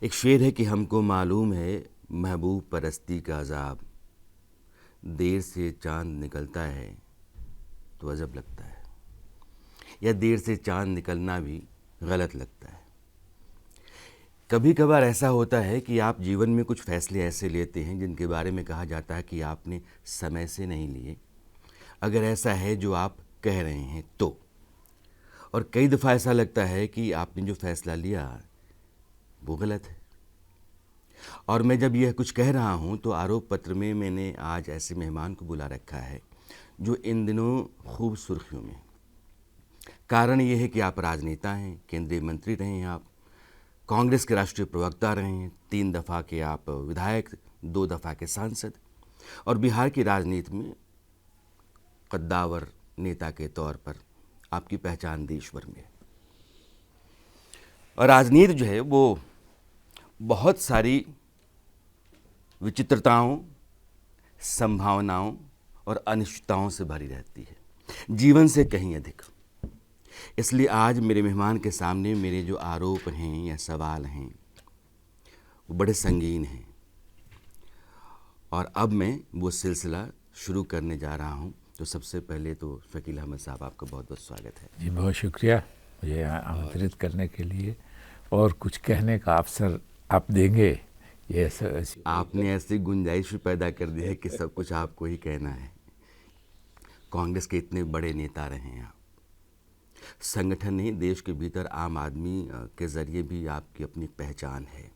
एक शेर है कि हमको मालूम है महबूब परस्ती का अजाब, देर से चांद निकलता है तो अजब लगता है, या देर से चांद निकलना भी गलत लगता है। कभी कभार ऐसा होता है कि आप जीवन में कुछ फैसले ऐसे लेते हैं जिनके बारे में कहा जाता है कि आपने समय से नहीं लिए, अगर ऐसा है जो आप कह रहे हैं तो। और कई दफ़ा ऐसा लगता है कि आपने जो फैसला लिया वो गलत है। और मैं जब यह कुछ कह रहा हूँ तो आरोप पत्र में मैंने आज ऐसे मेहमान को बुला रखा है जो इन दिनों खूब सुर्खियों में। कारण ये है कि आप राजनेता हैं, केंद्रीय मंत्री रहे हैं, आप कांग्रेस के राष्ट्रीय प्रवक्ता रहे हैं, 3 दफ़ा के आप विधायक, 2 दफ़ा के सांसद, और बिहार की राजनीति में कद्दावर नेता के तौर पर आपकी पहचान देश भर में है। और राजनीति जो है वो बहुत सारी विचित्रताओं, संभावनाओं और अनिश्चितताओं से भरी रहती है, जीवन से कहीं अधिक। इसलिए आज मेरे मेहमान के सामने मेरे जो आरोप हैं या सवाल हैं वो बड़े संगीन हैं, और अब मैं वो सिलसिला शुरू करने जा रहा हूँ। तो सबसे पहले तो शकील अहमद साहब, आपका बहुत बहुत स्वागत है। जी, बहुत शुक्रिया मुझे यहाँ आमंत्रित करने के लिए, और कुछ कहने का अवसर आप देंगे। ये आपने ऐसी गुंजाइश भी पैदा कर दी है कि सब कुछ आपको ही कहना है। कांग्रेस के इतने बड़े नेता रहे हैं आप, संगठन नहीं, देश के भीतर आम आदमी के ज़रिए भी आपकी अपनी पहचान है।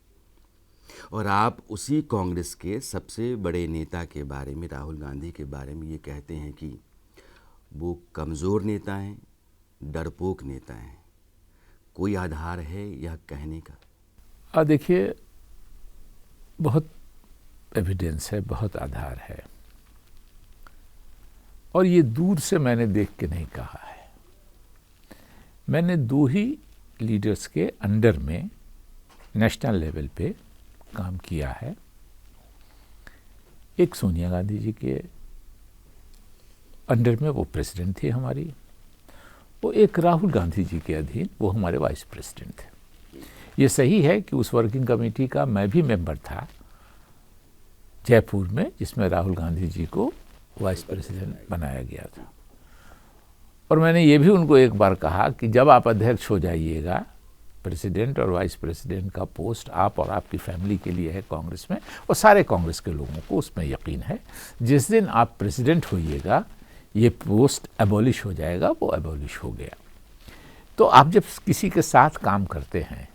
और आप उसी कांग्रेस के सबसे बड़े नेता के बारे में, राहुल गांधी के बारे में ये कहते हैं कि वो कमज़ोर नेता हैं, डरपोक नेता हैं। कोई आधार है यह कहने का? देखिए, बहुत एविडेंस है, बहुत आधार है, और ये दूर से मैंने देख के नहीं कहा है। मैंने 2 ही लीडर्स के अंडर में नेशनल लेवल पे काम किया है। एक सोनिया गांधी जी के अंडर में, वो प्रेसिडेंट थी हमारी, वो एक राहुल गांधी जी के अधीन वो हमारे वाइस प्रेसिडेंट थे। ये सही है कि उस वर्किंग कमेटी का मैं भी मेंबर था जयपुर में, जिसमें राहुल गांधी जी को वाइस प्रेसिडेंट बनाया गया था। और मैंने ये भी उनको एक बार कहा कि जब आप अध्यक्ष हो जाइएगा, प्रेसिडेंट और वाइस प्रेसिडेंट का पोस्ट आप और आपकी फैमिली के लिए है कांग्रेस में, और सारे कांग्रेस के लोगों को उसमें यकीन है, जिस दिन आप प्रेसिडेंट होइएगा ये पोस्ट एबॉलिश हो जाएगा। वो एबॉलिश हो गया। तो आप जब किसी के साथ काम करते हैं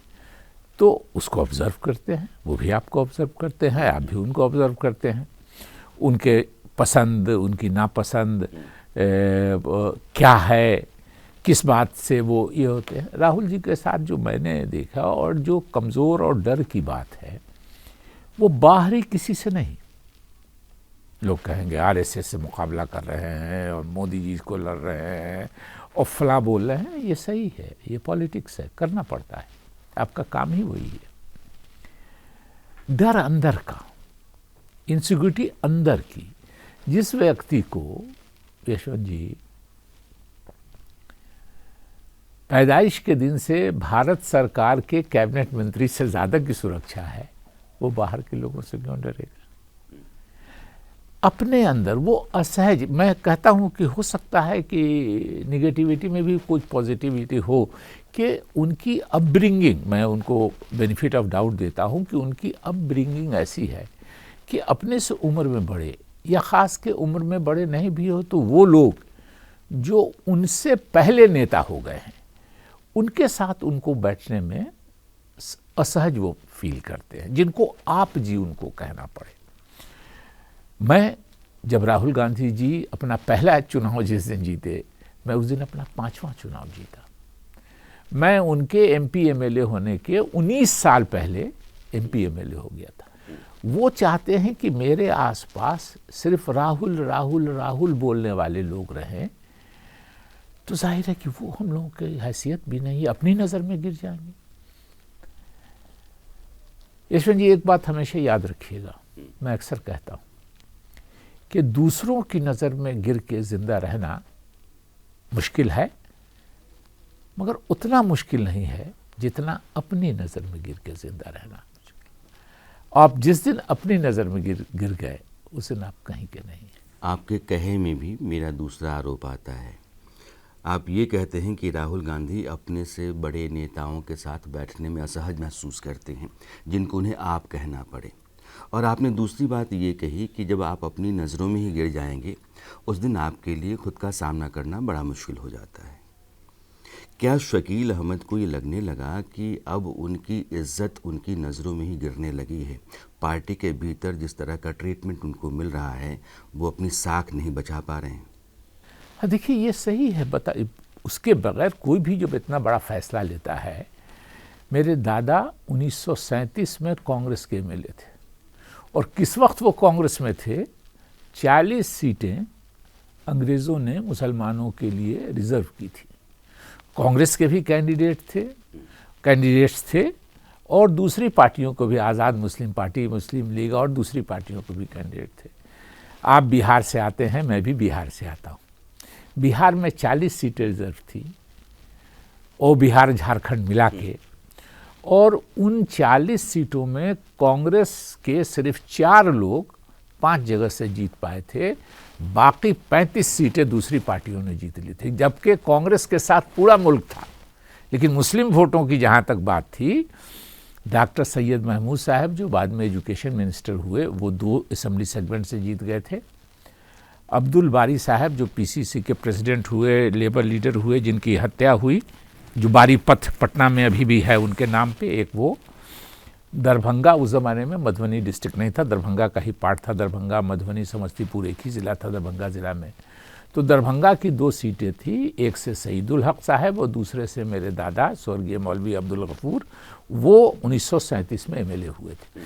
तो उसको ऑब्जर्व करते हैं, वो भी आपको ऑब्जर्व करते हैं, आप भी उनको ऑब्जर्व करते हैं, उनके पसंद, उनकी नापसंद क्या है, किस बात से वो ये होते हैं। राहुल जी के साथ जो मैंने देखा, और जो कमज़ोर और डर की बात है, वो बाहरी किसी से नहीं। लोग कहेंगे आरएसएस से मुकाबला कर रहे हैं और मोदी जी को लड़ रहे हैं और फला बोल रहे हैं। ये सही है, ये पॉलिटिक्स है, करना पड़ता है, आपका काम ही वही है। डर अंदर का, इनसिक्योरिटी अंदर की, जिस व्यक्ति को, यशवंत जी, पैदाइश के दिन से भारत सरकार के कैबिनेट मंत्री से ज़्यादा की सुरक्षा है, वो बाहर के लोगों से क्यों डरेगा? अपने अंदर वो असहज, मैं कहता हूँ कि हो सकता है कि निगेटिविटी में भी कुछ पॉजिटिविटी हो, कि उनकी अपब्रिंगिंग, मैं उनको बेनिफिट ऑफ डाउट देता हूँ कि उनकी अपब्रिंगिंग ऐसी है कि अपने से उम्र में बड़े या ख़ास के उम्र में बड़े नहीं भी हो तो वो लोग जो उनसे पहले नेता हो गए हैं, उनके साथ उनको बैठने में असहज वो फील करते हैं, जिनको आप जी उनको कहना पड़े। मैं जब राहुल गांधी जी अपना पहला चुनाव जिस दिन जीते, मैं उस दिन अपना 5वां चुनाव जीता। मैं उनके एमपी एमएलए होने के 19 साल पहले एमपी एमएलए हो गया था। वो चाहते हैं कि मेरे आसपास सिर्फ राहुल राहुल राहुल बोलने वाले लोग रहें, तो जाहिर है कि वो हम लोगों की हैसियत भी नहीं, अपनी नज़र में गिर जाएंगे। यशवंत जी, एक बात हमेशा याद रखिएगा, मैं अक्सर कहता हूँ कि दूसरों की नज़र में गिर के ज़िंदा रहना मुश्किल है, मगर उतना मुश्किल नहीं है जितना अपनी नज़र में गिर के ज़िंदा रहना। आप जिस दिन अपनी नज़र में गिर गए उस दिन आप कहीं के नहीं। आपके कहे में भी मेरा दूसरा आरोप आता है। आप ये कहते हैं कि राहुल गांधी अपने से बड़े नेताओं के साथ बैठने में असहज महसूस करते हैं, जिनको उन्हें आप कहना पड़े। और आपने दूसरी बात ये कही कि जब आप अपनी नज़रों में ही गिर जाएंगे उस दिन आपके लिए खुद का सामना करना बड़ा मुश्किल हो जाता है। क्या शकील अहमद को ये लगने लगा कि अब उनकी इज्जत उनकी नज़रों में ही गिरने लगी है? पार्टी के भीतर जिस तरह का ट्रीटमेंट उनको मिल रहा है वो अपनी साख नहीं बचा पा रहे हैं। हाँ देखिए, ये सही है। उसके बगैर कोई भी जब इतना बड़ा फैसला लेता है, मेरे दादा 1937 में कांग्रेस के एमएलए थे और किस वक्त वो कांग्रेस में थे, 40 सीटें अंग्रेज़ों ने मुसलमानों के लिए रिजर्व की थी। कांग्रेस के भी कैंडिडेट्स थे और दूसरी पार्टियों को भी, आज़ाद मुस्लिम पार्टी, मुस्लिम लीग और दूसरी पार्टियों को भी कैंडिडेट थे। आप बिहार से आते हैं, मैं भी बिहार से आता हूँ। बिहार में 40 सीटें रिजर्व थी और बिहार झारखंड मिला के, और उन 40 सीटों में कांग्रेस के सिर्फ 4 लोग 5 जगह से जीत पाए थे, बाकी 35 सीटें दूसरी पार्टियों ने जीत ली थी, जबकि कांग्रेस के साथ पूरा मुल्क था। लेकिन मुस्लिम वोटों की जहाँ तक बात थी, डॉक्टर सैयद महमूद साहब जो बाद में एजुकेशन मिनिस्टर हुए, वो 2 असेंबली सेगमेंट से जीत गए थे। अब्दुल बारी साहब जो पीसीसी के प्रेसिडेंट हुए, लेबर लीडर हुए, जिनकी हत्या हुई, जो बारी पथ पटना में अभी भी है उनके नाम पे, एक वो। दरभंगा उस ज़माने में मधुबनी डिस्ट्रिक्ट नहीं था, दरभंगा का ही पार्ट था। दरभंगा, मधुबनी, समस्तीपुर एक ही ज़िला था दरभंगा ज़िला में। तो दरभंगा की 2 सीटें थी, एक से सईदुल हक साहब और दूसरे से मेरे दादा स्वर्गीय मौलवी अब्दुल गफूर, वो 1937 में एमएलए हुए थे।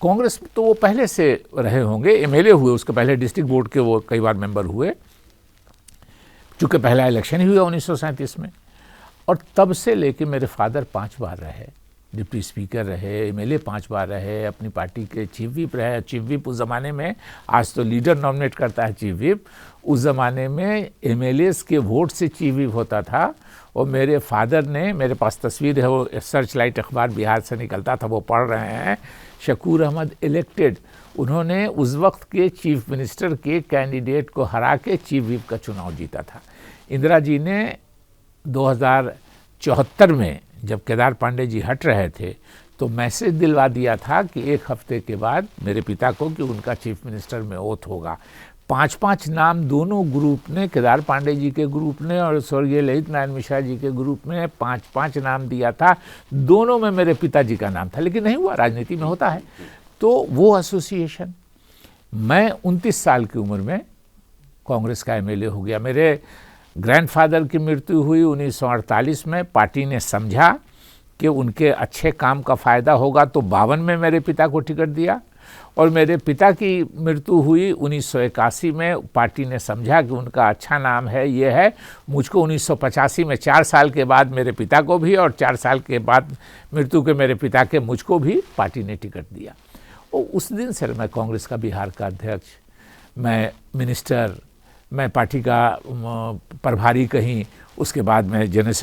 कांग्रेस तो वो पहले से रहे होंगे, एमएलए हुए, उसके पहले डिस्ट्रिक्ट बोर्ड के वो कई बार मेंबर हुए, चूँकि पहला इलेक्शन ही हुआ 1937 में। और तब से लेके मेरे फादर 5 बार रहे, डिप्टी स्पीकर रहे, एमएलए 5 बार रहे, अपनी पार्टी के चीफ व्हिप रहे। चीफ व्हिप उस ज़माने में, आज तो लीडर नॉमिनेट करता है चीफ व्हिप, उस ज़माने में एमएलएस के वोट से चीफ व्हिप होता था। और मेरे फादर ने, मेरे पास तस्वीर है, वो सर्च लाइट अखबार बिहार से निकलता था, वो पढ़ रहे हैं, शकूर अहमद इलेक्टेड, उन्होंने उस वक्त के चीफ मिनिस्टर के कैंडिडेट को हरा के चीफ व्हिप का चुनाव जीता था। इंदिरा जी ने 2074 में जब केदार पांडे जी हट रहे थे तो मैसेज दिलवा दिया था कि 1 हफ्ते के बाद मेरे पिता को कि उनका चीफ मिनिस्टर में ओथ होगा। 5-5 नाम दोनों ग्रुप ने, केदार पांडे जी के ग्रुप ने और स्वर्गीय ललित नारायण मिश्रा जी के ग्रुप ने 5-5 नाम दिया था। दोनों में मेरे पिताजी का नाम था, लेकिन नहीं हुआ, राजनीति में होता है। तो वो एसोसिएशन, मैं 29 साल की उम्र में कांग्रेस का एमएलए हो गया। मेरे ग्रैंडफादर की मृत्यु हुई 1948 में। पार्टी ने समझा कि उनके अच्छे काम का फ़ायदा होगा तो 52 में मेरे पिता को टिकट दिया, और मेरे पिता की मृत्यु हुई 1981 में। पार्टी ने समझा कि उनका अच्छा नाम है, ये है, मुझको 1985 में 4 साल के बाद मेरे पिता को भी, और 4 साल के बाद मृत्यु के मेरे पिता के मुझको भी पार्टी ने टिकट दिया। और उस दिन से मैं कांग्रेस का बिहार का अध्यक्ष, मैं मिनिस्टर, मैं पार्टी का प्रभारी कहीं, उसके बाद मैं जनरल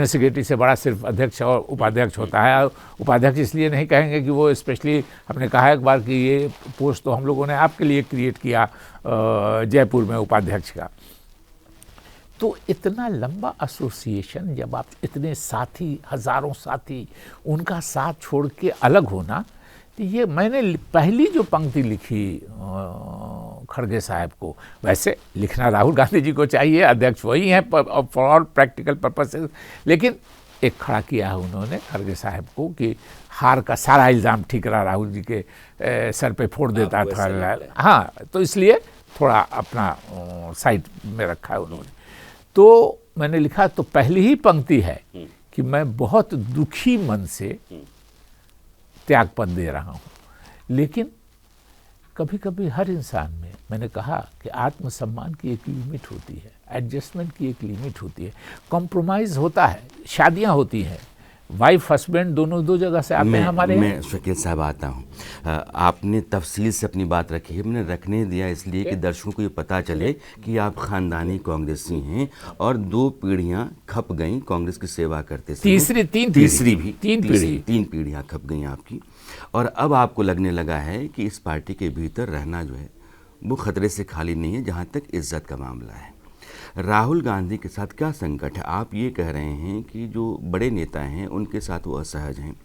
सेक्रेटरी से बड़ा सिर्फ अध्यक्ष और उपाध्यक्ष होता है। उपाध्यक्ष इसलिए नहीं कहेंगे कि वो स्पेशली, हमने कहा एक बार कि ये पोस्ट तो हम लोगों ने आपके लिए क्रिएट किया जयपुर में उपाध्यक्ष का। तो इतना लंबा एसोसिएशन, जब आप इतने साथी, हज़ारों साथी, उनका साथ छोड़ के अलग होना, तो ये मैंने पहली जो पंक्ति लिखी खड़गे साहब को, वैसे लिखना राहुल गांधी जी को चाहिए, अध्यक्ष वही हैं फॉर ऑल प्रैक्टिकल पर्पसेस, लेकिन एक खड़ा किया है उन्होंने खड़गे साहब को कि हार का सारा इल्ज़ाम ठीकरा राहुल जी के सर पे फोड़ देता था। हाँ, तो इसलिए थोड़ा अपना साइड में रखा है उन्होंने। तो मैंने लिखा, तो पहली ही पंक्ति है कि मैं बहुत दुखी मन से त्यागपत्र दे रहा हूँ। लेकिन कभी कभी हर इंसान में, मैंने कहा कि आत्मसम्मान की एक लिमिट होती है, एडजस्टमेंट की एक लिमिट होती है, कॉम्प्रोमाइज़ होता है, शादियाँ होती हैं, वाइफ हस्बैंड दोनों दो जगह से आते हैं हमारे यहाँ। मैं शकील साहब आता हूँ। आपने तफसील से अपनी बात रखी है, मैंने रखने दिया इसलिए कि दर्शकों को ये पता चले कि आप ख़ानदानी कांग्रेसी हैं और 2 पीढ़ियाँ खप गईं कांग्रेस की सेवा करते समय। तीन पीढ़ियाँ खप गईं आपकी, और अब आपको लगने लगा है कि इस पार्टी के भीतर रहना जो है वो ख़तरे से खाली नहीं है जहाँ तक इज्जत का मामला है। राहुल गांधी के साथ क्या संकट है? आप ये कह रहे हैं कि जो बड़े नेता हैं उनके साथ वो असहज हैं।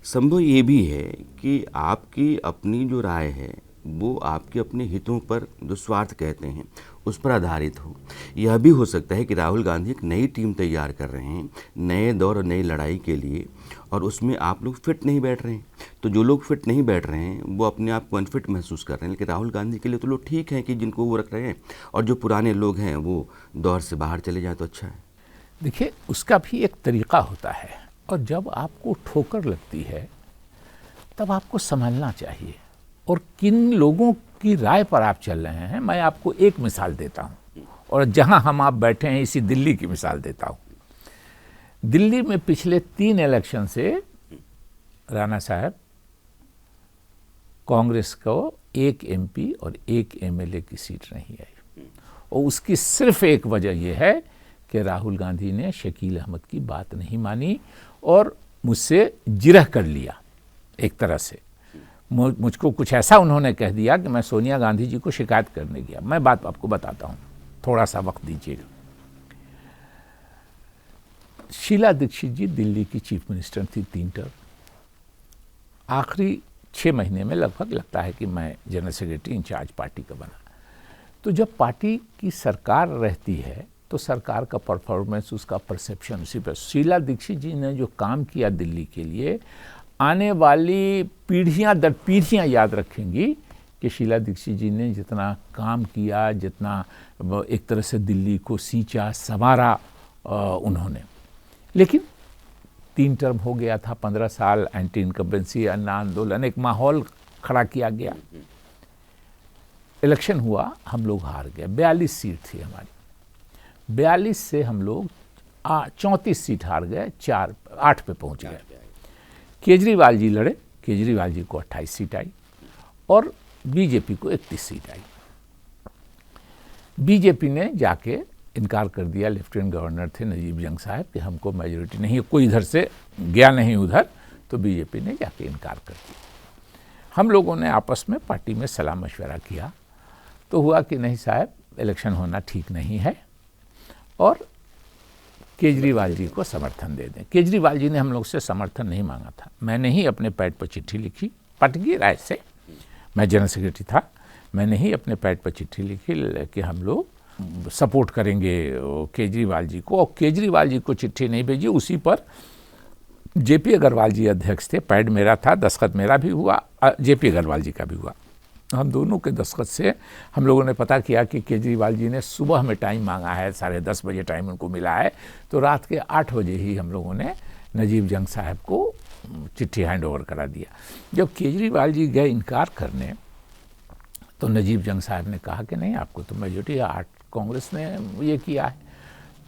संभव ये भी है कि आपकी अपनी जो राय है वो आपके अपने हितों पर, जो स्वार्थ कहते हैं, उस पर आधारित हो। यह भी हो सकता है कि राहुल गांधी एक नई टीम तैयार कर रहे हैं नए दौर और नई लड़ाई के लिए, और उसमें आप लोग फिट नहीं बैठ रहे हैं। तो जो लोग फिट नहीं बैठ रहे हैं वो अपने आप को अनफिट महसूस कर रहे हैं, लेकिन राहुल गांधी के लिए तो लोग ठीक हैं कि जिनको वो रख रहे हैं, और जो पुराने लोग हैं वो दौर से बाहर चले जाए तो अच्छा है। देखिए, उसका भी एक तरीका होता है, और जब आपको ठोकर लगती है तब आपको संभलना चाहिए। और किन लोगों की राय पर आप चल रहे हैं, मैं आपको एक मिसाल देता हूँ, और जहाँ हम आप बैठे हैं इसी दिल्ली की मिसाल देता हूँ। दिल्ली में पिछले 3 इलेक्शन से राणा साहब कांग्रेस को 1 MP और 1 MLA की सीट नहीं आई, और उसकी सिर्फ एक वजह यह है कि राहुल गांधी ने शकील अहमद की बात नहीं मानी और मुझसे जिरह कर लिया। एक तरह से मुझको कुछ ऐसा उन्होंने कह दिया कि मैं सोनिया गांधी जी को शिकायत करने गया। मैं बात आपको बताता हूँ, थोड़ा सा वक्त दीजिएगा। शीला दीक्षित जी दिल्ली की चीफ मिनिस्टर थी 3 टर्म। आखिरी 6 महीने में लगभग लगता है कि मैं जनरल सेक्रेटरी इंचार्ज पार्टी का बना। तो जब पार्टी की सरकार रहती है तो सरकार का परफॉर्मेंस, उसका परसेप्शन उसी पर। शीला दीक्षित जी ने जो काम किया दिल्ली के लिए, आने वाली पीढ़ियां दर पीढ़ियां याद रखेंगी कि शीला दीक्षित जी ने जितना काम किया, जितना एक तरह से दिल्ली को सींचा संवारा उन्होंने। लेकिन 3 टर्म हो गया था, 15 साल एंटी इनकम्बेंसी, अन्ना आंदोलन, एक माहौल खड़ा किया गया। इलेक्शन हुआ, हम लोग हार गए। 42 सीट थी हमारी, 42 से हम लोग 34 सीट हार गए, 8 पे पहुंच गए। केजरीवाल जी लड़े, केजरीवाल जी को 28 सीट आई और बीजेपी को 31 सीट आई। बीजेपी ने जाके इनकार कर दिया, लेफ्टिनेंट गवर्नर थे नजीब जंग साहब, कि हमको मेजोरिटी नहीं है, कोई इधर से गया नहीं उधर, तो बीजेपी ने जाके इनकार कर दिया। हम लोगों ने आपस में पार्टी में सलाह मशवरा किया, तो हुआ कि नहीं साहब, इलेक्शन होना ठीक नहीं है और केजरीवाल जी को समर्थन दे दें। केजरीवाल जी ने हम लोग से समर्थन नहीं मांगा था। मैंने ही अपने पैड पर चिट्ठी लिखी, पार्टी की राय से, मैं जनरल सेक्रेटरी था, मैंने ही अपने पैड पर चिट्ठी लिखी कि हम लोग सपोर्ट करेंगे केजरीवाल जी को, और केजरीवाल जी को चिट्ठी नहीं भेजी। उसी पर JP अग्रवाल जी अध्यक्ष थे, पैड मेरा था, दस्तखत मेरा भी हुआ, JP अग्रवाल जी का भी हुआ। हम दोनों के दस्तखत से हम लोगों ने पता किया कि केजरीवाल जी ने सुबह में टाइम मांगा है, 10:30 बजे टाइम उनको मिला है, तो रात के 8 बजे ही हम लोगों ने नजीब जंग साहब को चिट्ठी हैंड ओवर करा दिया। जब केजरीवाल जी गए इनकार करने, तो नजीब जंग साहब ने कहा कि नहीं, आपको तो मेजोरिटी 8 कांग्रेस ने ये किया है।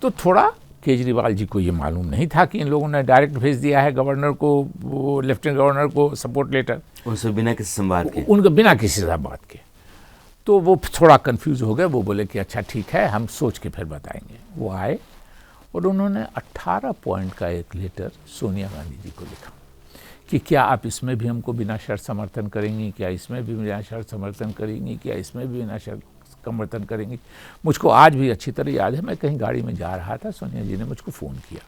तो थोड़ा केजरीवाल जी को ये मालूम नहीं था कि इन लोगों ने डायरेक्ट भेज दिया है गवर्नर को, वो लेफ्टिनेंट गवर्नर को सपोर्ट लेटर, उनसे बिना किसी संवाद के, उनका बिना किसी संवाद के। तो वो थोड़ा कंफ्यूज हो गए, वो बोले कि अच्छा ठीक है, हम सोच के फिर बताएंगे। वो आए और उन्होंने 18 पॉइंट का एक लेटर सोनिया गांधी जी को लिखा कि क्या आप इसमें भी हमको बिना शर्त समर्थन करेंगी, क्या इसमें भी बिना शर्त समर्थन करेंगी, क्या इसमें भी बिना शर्त समर्थन करेंगी। मुझको आज भी अच्छी तरह याद है, मैं कहीं गाड़ी में जा रहा था, सोनिया जी ने मुझको फ़ोन किया,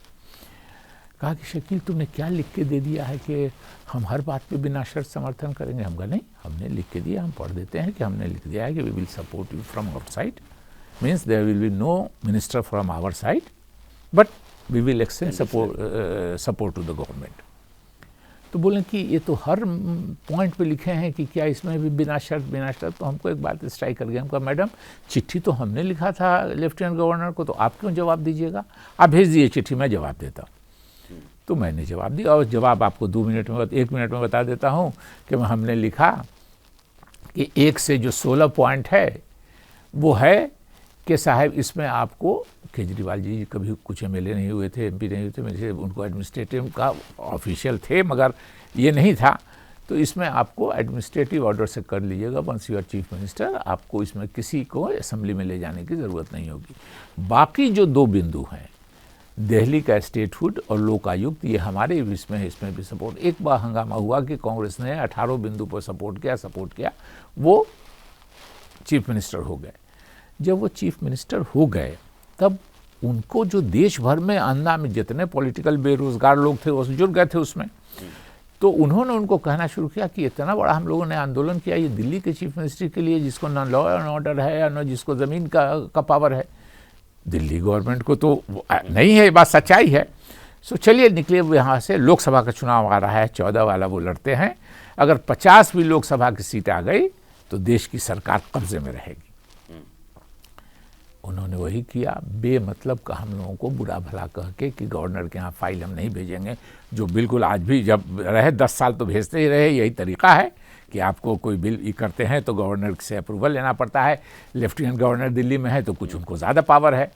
कहा कि शकील तुमने क्या लिख के दे दिया है कि हम हर बात पे बिना शर्त समर्थन करेंगे। हम कहा नहीं, हमने लिख के दिया, हम पढ़ देते हैं कि हमने लिख दिया है कि we will support you from outside, means there will be no minister from our side, but we will extend support to the government. तो बोले कि ये तो हर पॉइंट पे लिखे हैं कि क्या इसमें भी बिना शर्त। तो हमको एक बात स्ट्राइक कर गया, हम कहा मैडम चिट्ठी तो हमने लिखा था लेफ्टिनेंट गवर्नर को, तो आप क्यों जवाब दीजिएगा, आप भेज दीजिए चिट्ठी, मैं जवाब देता हूँ। तो मैंने जवाब दिया, और जवाब आपको 1 मिनट में बता देता हूँ कि हमने लिखा कि 1 से जो 16 पॉइंट है वो है कि साहब इसमें आपको, केजरीवाल जी कभी कुछ एमएलए नहीं हुए थे, एमपी नहीं हुए थे, मेरे से उनको एडमिनिस्ट्रेटिव का ऑफिशियल थे मगर ये नहीं था, तो इसमें आपको एडमिनिस्ट्रेटिव ऑर्डर से कर लीजिएगा, once you are chief minister, आपको इसमें किसी को असेंबली में ले जाने की ज़रूरत नहीं होगी। बाकी जो 2 बिंदु हैं, दिल्ली का स्टेटहुड और लोकायुक्त, ये हमारे इसमें भी सपोर्ट। एक बार हंगामा हुआ कि कांग्रेस ने 18 बिंदु पर सपोर्ट किया, वो चीफ मिनिस्टर हो गए। जब वो चीफ मिनिस्टर हो गए तब उनको जो देश भर में अन्ना में जितने पॉलिटिकल बेरोजगार लोग थे वो जुड़ गए थे उसमें, तो उन्होंने उनको कहना शुरू किया कि इतना बड़ा हम लोगों ने आंदोलन किया ये दिल्ली के चीफ मिनिस्टर के लिए, जिसको ना लॉ एंड ऑर्डर है या ना जिसको ज़मीन का पावर है, दिल्ली गवर्नमेंट को तो नहीं है, ये बात सच्चाई है। सो चलिए निकले यहाँ से, लोकसभा का चुनाव आ रहा है, 14 वाला वो लड़ते हैं, अगर 50 भी लोकसभा की सीट आ गई तो देश की सरकार कब्जे में रहेगी। उन्होंने वही किया, बेमतलब का हम लोगों को बुरा भला कह के कि गवर्नर के यहाँ फाइल हम नहीं भेजेंगे, जो बिल्कुल आज भी जब रहे 10 साल तो भेजते ही रहे, यही तरीका है कि आपको कोई बिल करते हैं तो गवर्नर से अप्रूवल लेना पड़ता है। लेफ्टिनेंट गवर्नर दिल्ली में है तो कुछ उनको ज़्यादा पावर है।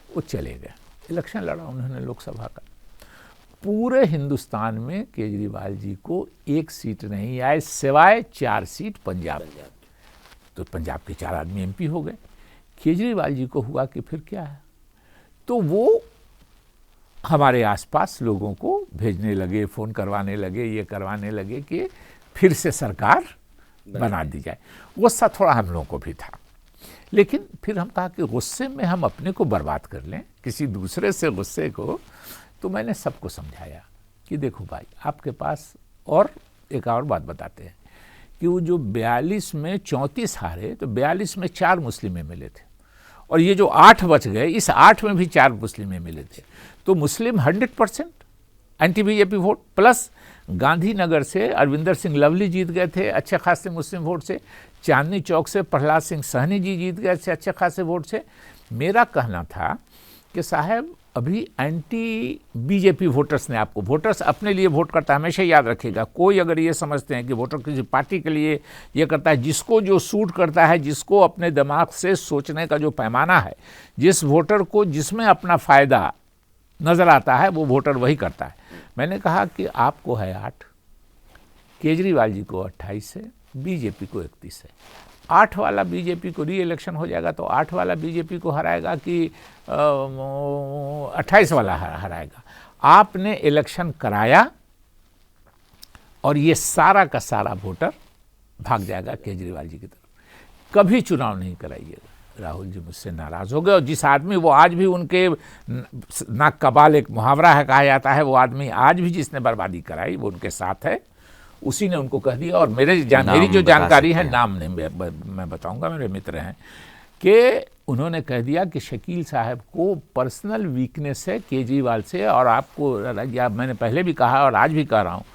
वो चले गए, इलेक्शन लड़ा उन्होंने लोकसभा का। पूरे हिंदुस्तान में केजरीवाल जी को 1 सीट नहीं आए, सिवाय 4 सीट पंजाब। तो पंजाब के 4 आदमी एमपी हो गए। केजरीवाल जी को हुआ कि फिर क्या है, तो वो हमारे आसपास लोगों को भेजने लगे, फ़ोन करवाने लगे, ये करवाने लगे कि फिर से सरकार बना दी जाए। गुस्सा थोड़ा हम लोगों को भी था, लेकिन फिर हम कहा कि गुस्से में हम अपने को बर्बाद कर लें किसी दूसरे से गुस्से को। तो मैंने सबको समझाया कि देखो भाई, आपके पास, और एक और बात बताते हैं कि वो जो 42 में 34 हारे, तो 42 में 4 मुस्लिम एमएलए थे, और ये जो 8 बच गए, इस 8 में भी 4 मुस्लिम एमएलए थे। तो मुस्लिम 100% anti BJP vote, plus Gandhinagar से अरविंदर सिंह लवली जीत गए थे अच्छे खासे मुस्लिम वोट से, चांदनी चौक से प्रहलाद सिंह सहनी जी जीत गए थे अच्छे खासे वोट से। मेरा कहना था कि साहब अभी एंटी बीजेपी वोटर्स ने आपको, वोटर्स अपने लिए वोट करता है, हमेशा याद रखिएगा। कोई अगर ये समझते हैं कि वोटर किसी पार्टी के लिए ये करता है, जिसको जो सूट करता है, जिसको अपने दिमाग से सोचने का जो पैमाना है, जिस वोटर को जिसमें अपना फ़ायदा नज़र आता है, वो वोटर वही करता है। मैंने कहा कि आपको है 8, केजरीवाल जी को 28 है, बीजेपी को 31 है। 8 वाला बीजेपी को री इलेक्शन हो जाएगा तो 8 वाला बीजेपी को हराएगा कि 28 वाला हराएगा। आपने इलेक्शन कराया और ये सारा का सारा वोटर भाग जाएगा केजरीवाल जी की तरफ। कभी चुनाव नहीं कराइएगा। राहुल जी मुझसे नाराज़ हो गए, और जिस आदमी, वो आज भी उनके नाक का बाल एक मुहावरा है कहा जाता है, वो आदमी आज भी जिसने बर्बादी कराई वो उनके साथ है, उसी ने उनको कह दिया। और मेरी जो जानकारी है, नाम नहीं मैं बताऊंगा, मेरे मित्र हैं, कि उन्होंने कह दिया कि शकील साहब को पर्सनल वीकनेस है केजरीवाल से, और आपको, या मैंने पहले भी कहा और आज भी कह रहा हूँ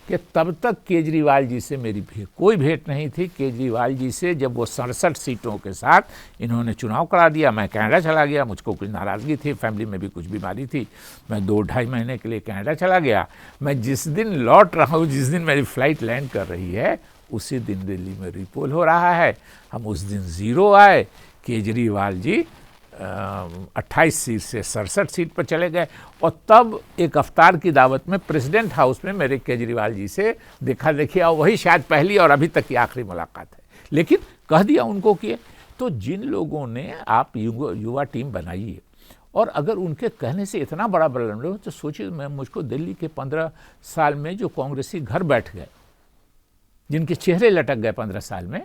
कि तब तक केजरीवाल जी से मेरी कोई भेंट नहीं थी। केजरीवाल जी से जब वो 67 सीटों के साथ इन्होंने चुनाव करा दिया, मैं कनाडा चला गया, मुझको कुछ नाराज़गी थी, फैमिली में भी कुछ बीमारी थी, मैं 2-2.5 महीने के लिए कनाडा चला गया। मैं जिस दिन लौट रहा हूँ, जिस दिन मेरी फ़्लाइट लैंड कर रही है, उसी दिन दिल्ली में रिपोल हो रहा है। हम उस दिन 0 आए, केजरीवाल जी 28 सीट से 67 सीट पर चले गए। और तब एक अफ्तार की दावत में प्रेसिडेंट हाउस में मेरे केजरीवाल जी से देखा देखी, और वही शायद पहली और अभी तक की आखिरी मुलाकात है, लेकिन कह दिया उनको कि तो जिन लोगों ने, आप युवा टीम बनाई है, और अगर उनके कहने से इतना बड़ा बदलाव हो, तो सोचिए, मैं मुझको दिल्ली के 15 साल में जो कांग्रेसी घर बैठ गए, जिनके चेहरे लटक गए 15 साल में,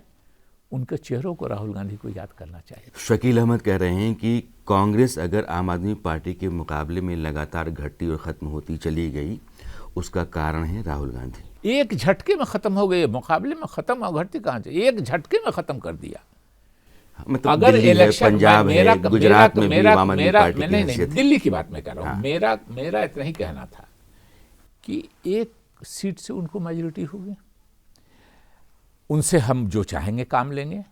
उनके चेहरों को राहुल गांधी को याद करना चाहिए। शकील अहमद कह रहे हैं कि कांग्रेस अगर आम आदमी पार्टी के मुकाबले में लगातार घटती और ख़त्म होती चली गई, उसका कारण है राहुल गांधी। एक झटके में ख़त्म हो गई, मुकाबले में ख़त्म और घटती कहाँ से, एक झटके में ख़त्म कर दिया। मतलब अगर इलेक्शन, पंजाब है, गुजरात में भी आम आदमी पार्टी की नहीं, दिल्ली की बात मैं कर रहा हूँ। मेरा इतना ही कहना था कि 1 सीट से उनको मेजॉरिटी हो गई, उनसे हम जो चाहेंगे काम लेंगे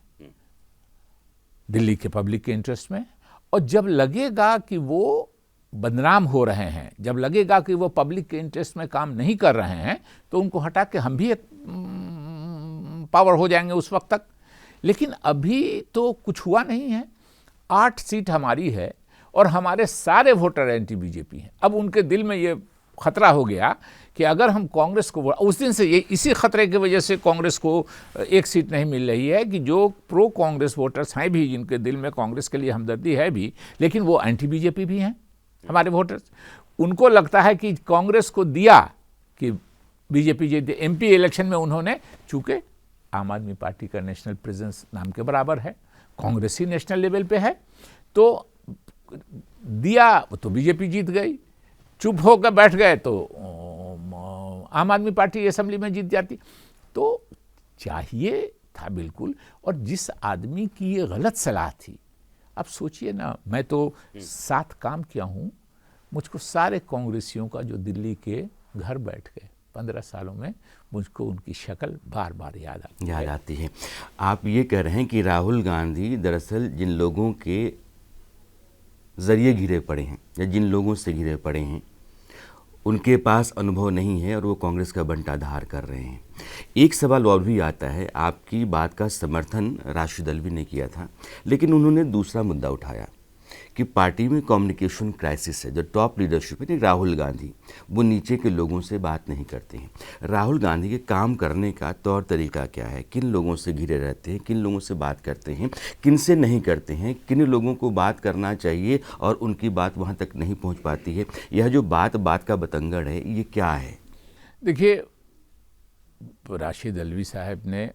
दिल्ली के पब्लिक के इंटरेस्ट में। और जब लगेगा कि वो बदनाम हो रहे हैं, जब लगेगा कि वो पब्लिक के इंटरेस्ट में काम नहीं कर रहे हैं, तो उनको हटा के हम भी एक पावर हो जाएंगे उस वक्त तक। लेकिन अभी तो कुछ हुआ नहीं है। 8 सीट हमारी है और हमारे सारे वोटर एंटी बीजेपी हैं। अब उनके दिल में ये खतरा हो गया कि अगर हम कांग्रेस को, उस दिन से ये इसी खतरे की वजह से कांग्रेस को एक सीट नहीं मिल रही है कि जो प्रो कांग्रेस वोटर्स हैं भी, जिनके दिल में कांग्रेस के लिए हमदर्दी है भी, लेकिन वो एंटी बीजेपी भी हैं हमारे वोटर्स। उनको लगता है कि कांग्रेस को दिया कि बीजेपी जीते। एमपी इलेक्शन में उन्होंने, चूंकि आम आदमी पार्टी का नेशनल प्रेजेंस नाम के बराबर है, कांग्रेस ही नेशनल लेवल पे है, तो दिया तो बीजेपी जीत गई। चुप होकर बैठ गए तो आम आदमी पार्टी असेंबली में जीत जाती। तो चाहिए था बिल्कुल। और जिस आदमी की ये गलत सलाह थी, अब सोचिए ना, मैं तो 7 काम किया हूँ, मुझको सारे कांग्रेसियों का जो दिल्ली के घर बैठ गए 15 सालों में, मुझको उनकी शक्ल बार बार याद आती है। आप ये कह रहे हैं कि राहुल गांधी दरअसल जिन लोगों के ज़रिए घिरे पड़े हैं या जिन लोगों से घिरे पड़े हैं, उनके पास अनुभव नहीं है और वो कांग्रेस का बंटाधार कर रहे हैं। एक सवाल और भी आता है, आपकी बात का समर्थन राशिद अल्वी ने किया था, लेकिन उन्होंने दूसरा मुद्दा उठाया कि पार्टी में कम्युनिकेशन क्राइसिस है। जो टॉप लीडरशिप है, राहुल गांधी, वो नीचे के लोगों से बात नहीं करते हैं। राहुल गांधी के काम करने का तौर तरीका क्या है? किन लोगों से घिरे रहते हैं, किन लोगों से बात करते हैं, किन से नहीं करते हैं, किन लोगों को बात करना चाहिए और उनकी बात वहाँ तक नहीं पहुँच पाती है? यह जो बात का बतंगड़ है, ये क्या है? देखिए, राशिद अल्वी साहब ने,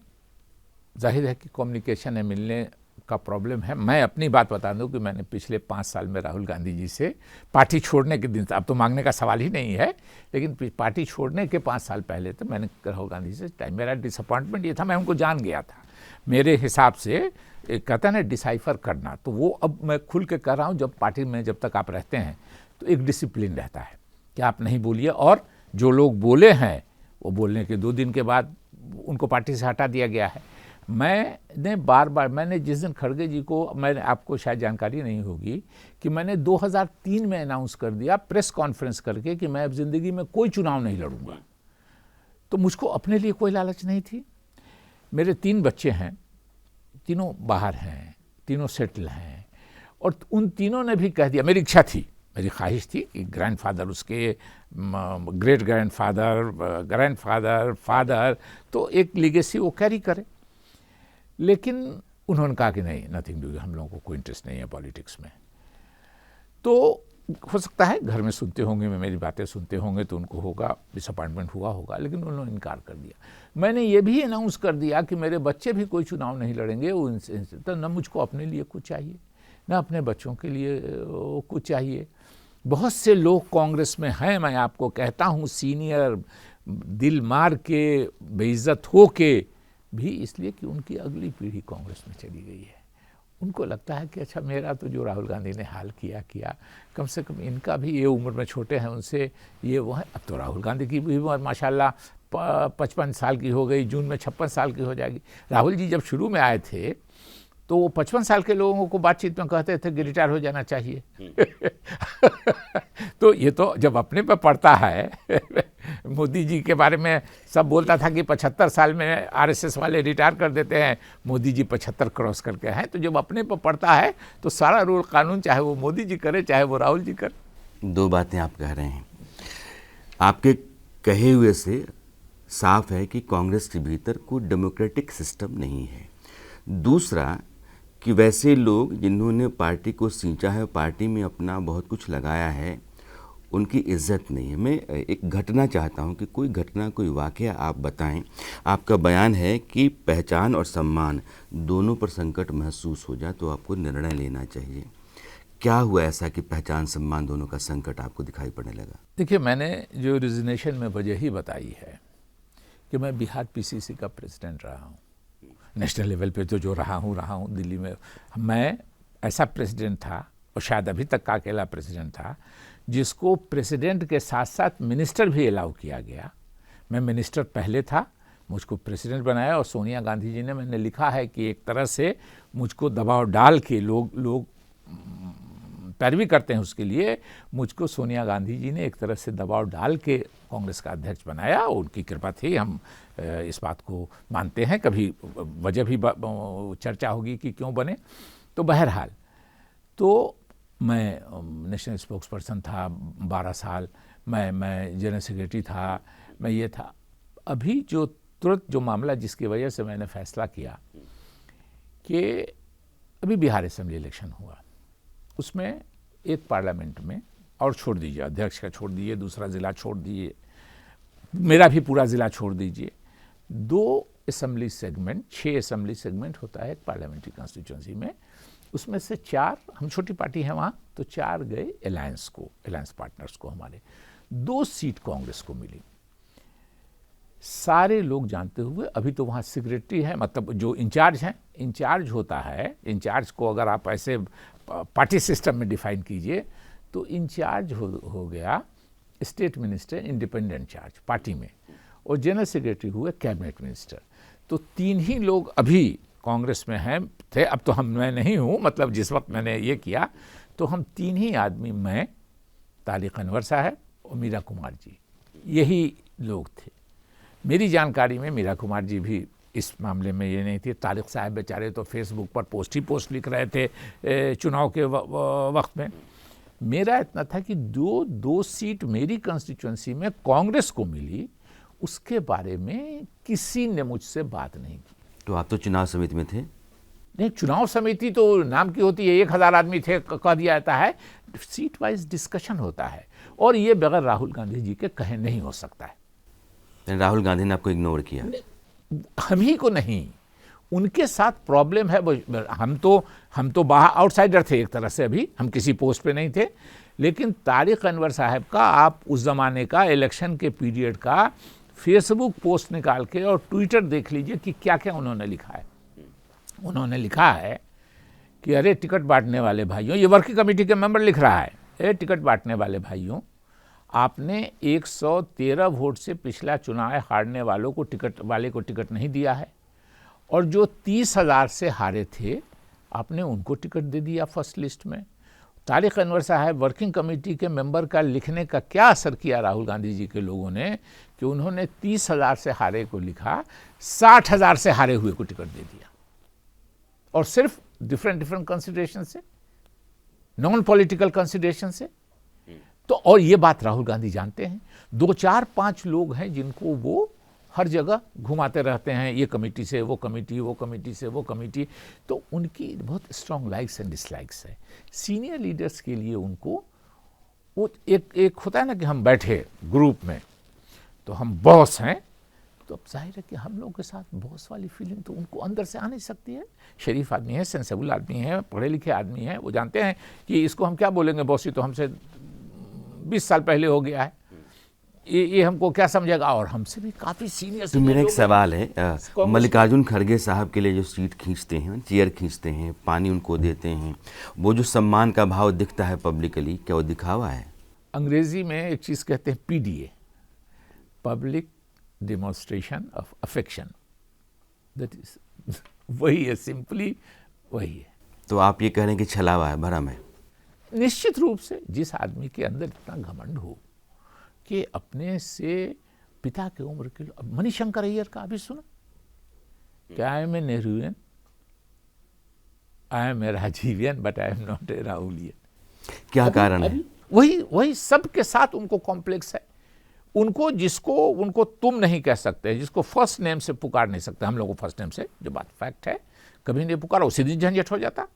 जाहिर है कि कम्युनिकेशन में मिलने का प्रॉब्लम है। मैं अपनी बात बता दूं कि मैंने पिछले 5 साल में राहुल गांधी जी से, पार्टी छोड़ने के दिन, अब तो मांगने का सवाल ही नहीं है, लेकिन पार्टी छोड़ने के 5 साल पहले तो मैंने राहुल गांधी से मेरा डिसअपॉइंटमेंट ये था, मैं उनको जान गया था। मेरे हिसाब से एक कहता है ना डिसाइफर करना, तो वो अब मैं खुल के कर रहा हूँ। जब पार्टी में जब तक आप रहते हैं तो एक डिसिप्लिन रहता है कि आप नहीं बोलिए, और जो लोग बोले हैं वो बोलने के 2 दिन के बाद उनको पार्टी से हटा दिया गया है। मैंने बार बार, मैंने जिस दिन खड़गे जी को, मैंने, आपको शायद जानकारी नहीं होगी कि मैंने 2003 में अनाउंस कर दिया प्रेस कॉन्फ्रेंस करके कि मैं अब ज़िंदगी में कोई चुनाव नहीं लड़ूंगा। तो मुझको अपने लिए कोई लालच नहीं थी। मेरे 3 बच्चे हैं, तीनों बाहर हैं, तीनों सेटल हैं, और उन तीनों ने भी कह दिया, मेरी इच्छा थी, मेरी ख्वाहिश थी कि ग्रैंडफादर, उसके ग्रेट ग्रैंडफादर, फादर, तो एक लीगेसी वो कैरी करे। लेकिन उन्होंने कहा कि नहीं, नथिंग डू, हम लोगों को कोई इंटरेस्ट नहीं है पॉलिटिक्स में। तो हो सकता है घर में सुनते होंगे, मेरी बातें सुनते होंगे, तो उनको होगा डिसअपॉइंटमेंट हुआ होगा, लेकिन उन्होंने इनकार कर दिया। मैंने ये भी अनाउंस कर दिया कि मेरे बच्चे भी कोई चुनाव नहीं लड़ेंगे, तो न मुझको अपने लिए कुछ चाहिए, न अपने बच्चों के लिए कुछ चाहिए। बहुत से लोग कांग्रेस में हैं, मैं आपको कहता हूँ, सीनियर, दिल मार के, बेइज्जत हो के भी, इसलिए कि उनकी अगली पीढ़ी कांग्रेस में चली गई है। उनको लगता है कि अच्छा, मेरा तो जो राहुल गांधी ने हाल किया, कम से कम इनका भी, ये उम्र में छोटे हैं उनसे, ये वो है। अब तो राहुल गांधी की भी उम्र माशाल्लाह 55 साल की हो गई, जून में 56 साल की हो जाएगी। राहुल जी जब शुरू में आए थे तो वो 55 साल के लोगों को बातचीत में कहते थे कि रिटायर हो जाना चाहिए। तो ये तो जब अपने पे पड़ता है मोदी जी के बारे में सब बोलता था कि 75 साल में आरएसएस वाले रिटायर कर देते हैं, मोदी जी 75 क्रॉस करके हैं। तो जब अपने पे पड़ता है तो सारा रूल कानून, चाहे वो मोदी जी करे चाहे वो राहुल जी करे। 2 बातें आप कह रहे हैं, आपके कहे हुए से साफ है कि कांग्रेस के भीतर कोई डेमोक्रेटिक सिस्टम नहीं है। दूसरा कि वैसे लोग जिन्होंने पार्टी को सींचा है, पार्टी में अपना बहुत कुछ लगाया है, उनकी इज्जत नहीं है। मैं एक घटना चाहता हूं कि कोई घटना, कोई वाकया आप बताएं। आपका बयान है कि पहचान और सम्मान दोनों पर संकट महसूस हो जाए तो आपको निर्णय लेना चाहिए। क्या हुआ ऐसा कि पहचान सम्मान दोनों का संकट आपको दिखाई पड़ने लगा? देखिए, मैंने जो रिजिग्नेशन में वजह ही बताई है कि मैं बिहार पीसीसी का प्रेसिडेंट रहा हूँ, नेशनल लेवल पे तो जो रहा हूँ दिल्ली में। मैं ऐसा प्रेसिडेंट था, और शायद अभी तक का अकेला प्रेसिडेंट था, जिसको प्रेसिडेंट के साथ साथ मिनिस्टर भी अलाउ किया गया। मैं मिनिस्टर पहले था, मुझको प्रेसिडेंट बनाया, और सोनिया गांधी जी ने, मैंने लिखा है कि एक तरह से मुझको दबाव डाल के, लोग पैरवी करते हैं उसके लिए, मुझको सोनिया गांधी जी ने एक तरह से दबाव डाल के कांग्रेस का अध्यक्ष बनाया। उनकी कृपा थी, हम इस बात को मानते हैं। कभी वजह भी चर्चा होगी कि क्यों बने। तो बहरहाल, तो मैं नेशनल स्पोक्स पर्सन था 12 साल, मैं जनरल सेक्रेटरी था, मैं ये था। अभी जो तुरंत जो मामला जिसकी वजह से मैंने फैसला किया कि अभी बिहार असेंबली इलेक्शन हुआ, उसमें एक पार्लियामेंट में, और छोड़ दीजिए अध्यक्ष का छोड़ दीजिए, दूसरा ज़िला छोड़ दीजिए, मेरा भी पूरा ज़िला छोड़ दीजिए, 2 असेंबली सेगमेंट, 6 असेंबली सेगमेंट होता है एक पार्लियामेंट्री कॉन्स्टिट्यूंसी में, उसमें से 4, हम छोटी पार्टी हैं वहाँ, तो 4 गए अलायंस पार्टनर्स को, हमारे 2 सीट कांग्रेस को मिली। सारे लोग जानते हुए, अभी तो वहाँ सेक्रेटरी है, मतलब जो इंचार्ज हैं, इंचार्ज होता है, इंचार्ज को अगर आप ऐसे पार्टी सिस्टम में डिफाइन कीजिए तो इंचार्ज हो गया state minister, independent charge party में, और जनरल सेक्रेटरी हुए कैबिनेट मिनिस्टर। तो 3 ही लोग अभी कांग्रेस में हैं, थे, अब तो मैं नहीं हूँ, मतलब जिस वक्त मैंने ये किया तो हम 3 ही आदमी, मैं, तारिक अनवर साहब और मीरा कुमार जी, यही लोग थे। मेरी जानकारी में मीरा कुमार जी भी इस मामले में ये नहीं थी। तारिक साहब बेचारे तो फेसबुक पर पोस्ट लिख रहे थे चुनाव के वक्त में। मेरा इतना था कि 2 सीट मेरी कंस्टिट्यूंसी में कांग्रेस को मिली, उसके बारे में किसी ने मुझसे बात नहीं की। तो आप तो चुनाव समिति में थे? नहीं, चुनाव समिति तो नाम की होती है, 1000 आदमी थे, कह दिया जाता है, सीट वाइज डिस्कशन होता है, और ये बगैर राहुल गांधी जी के कहे नहीं हो सकता है। राहुल गांधी ने आपको इग्नोर किया? हम ही को नहीं, उनके साथ प्रॉब्लम है। हम तो बाहर आउटसाइडर थे एक तरह से, अभी हम किसी पोस्ट पे नहीं थे, लेकिन तारिक अनवर साहब का आप उस ज़माने का इलेक्शन के पीरियड का फेसबुक पोस्ट निकाल के और ट्विटर देख लीजिए कि क्या क्या उन्होंने लिखा है। उन्होंने लिखा है कि अरे टिकट बांटने वाले भाइयों, ये वर्किंग कमेटी के मेंबर लिख रहा है, अरे टिकट बांटने वाले भाइयों, आपने 113 वोट से पिछला चुनाव हारने वालों को टिकट नहीं दिया है, और जो 30,000 से हारे थे आपने उनको टिकट दे दिया फर्स्ट लिस्ट में। तारिक अनवर साहब वर्किंग कमेटी के मेंबर का लिखने का क्या असर किया राहुल गांधी जी के लोगों ने कि उन्होंने 30,000 से हारे को लिखा, 60,000 से हारे हुए को टिकट दे दिया, और सिर्फ डिफरेंट कंसिडरेशन से, नॉन पॉलिटिकल कंसिडरेशन से। तो और ये बात राहुल गांधी जानते हैं। 2, 4, 5 लोग हैं जिनको वो हर जगह घुमाते रहते हैं, ये कमेटी से वो कमेटी, वो कमेटी से वो कमेटी, तो उनकी बहुत स्ट्रांग लाइक्स एंड डिसलाइक्स है। सीनियर लीडर्स के लिए उनको वो एक होता है ना कि हम बैठे ग्रुप में तो हम बॉस हैं, तो अब जाहिर है कि हम लोगों के साथ बॉस वाली फीलिंग तो उनको अंदर से आ नहीं सकती है। शरीफ आदमी है, सेंसेबल आदमी है, पढ़े लिखे आदमी है, वो जानते हैं कि इसको हम क्या बोलेंगे, बॉस, ये तो हमसे 20 साल पहले हो गया है, ये हमको क्या समझेगा, और हमसे भी काफ़ी सीनियर। तो मेरा एक सवाल है, मल्लिकार्जुन खड़गे साहब के लिए जो सीट खींचते हैं, चेयर खींचते हैं, पानी उनको देते हैं, वो जो सम्मान का भाव दिखता है पब्लिकली, क्या वो दिखावा है? अंग्रेजी में एक चीज़ कहते हैं PDA, public demonstration of affection, that is वही है, सिंपली वही है। तो आप ये कह रहे हैं कि छलावा है, भरम है? निश्चित रूप से जिस आदमी के अंदर इतना घमंड हो कि अपने से पिता की उम्र के लोग, मणिशंकर अय्यर का अभी सुना, क्या I am a Nehruvian, I am a Rajivian, but I am not a Rahulian. क्या कारण है? वही सबके साथ उनको कॉम्प्लेक्स है। उनको तुम नहीं कह सकते, जिसको फर्स्ट नेम से पुकार नहीं सकते। हम लोगों को फर्स्ट नेम से, जो बात फैक्ट है, कभी नहीं पुकारा, उसी दिन झंझट हो जाता।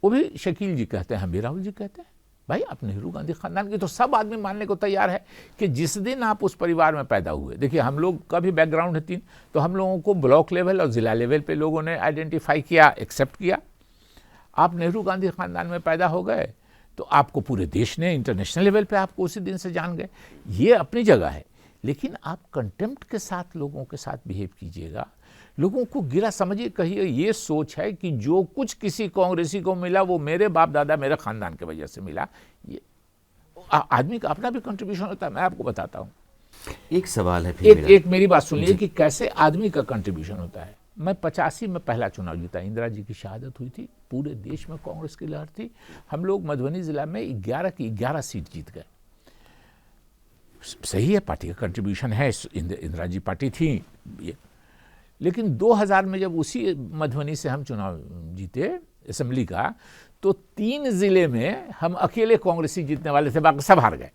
वो भी शकील जी कहते हैं, हम भी राहुल जी कहते हैं। भाई आप नेहरू गांधी खानदान के, तो सब आदमी मानने को तैयार है कि जिस दिन आप उस परिवार में पैदा हुए, देखिए हम लोग का भी बैकग्राउंड है 3, तो हम लोगों को ब्लॉक लेवल और जिला लेवल पे लोगों ने आइडेंटिफाई किया, एक्सेप्ट किया। आप नेहरू गांधी खानदान में पैदा हो गए तो आपको पूरे देश ने इंटरनेशनल लेवल पे आपको उसी दिन से जान गए, ये अपनी जगह है। लेकिन आप कंटेम्प्ट के साथ लोगों के साथ बिहेव कीजिएगा, लोगों को गिरा समझिए, कहिए ये सोच है कि जो कुछ किसी कांग्रेसी को मिला वो मेरे बाप दादा, मेरे खानदान की वजह से मिला। ये आदमी का अपना भी कंट्रीब्यूशन होता है। मैं आपको बताता हूँ, एक सवाल है फिर एक मेरी बात सुनिए कि कैसे आदमी का कंट्रीब्यूशन होता है। मैं 85 में पहला चुनाव जीता, इंदिरा जी की शहादत हुई थी, पूरे देश में कांग्रेस की लहर थी। हम लोग मधुबनी जिला में 11 की 11 सीट जीत गए। सही है, पार्टी का कंट्रीब्यूशन है, इंदिरा जी पार्टी थी ये। लेकिन 2000 में जब उसी मधुबनी से हम चुनाव जीते, असेंबली का, तो 3 जिले में हम अकेले कांग्रेसी जीतने वाले थे, बाकी सब हार गए।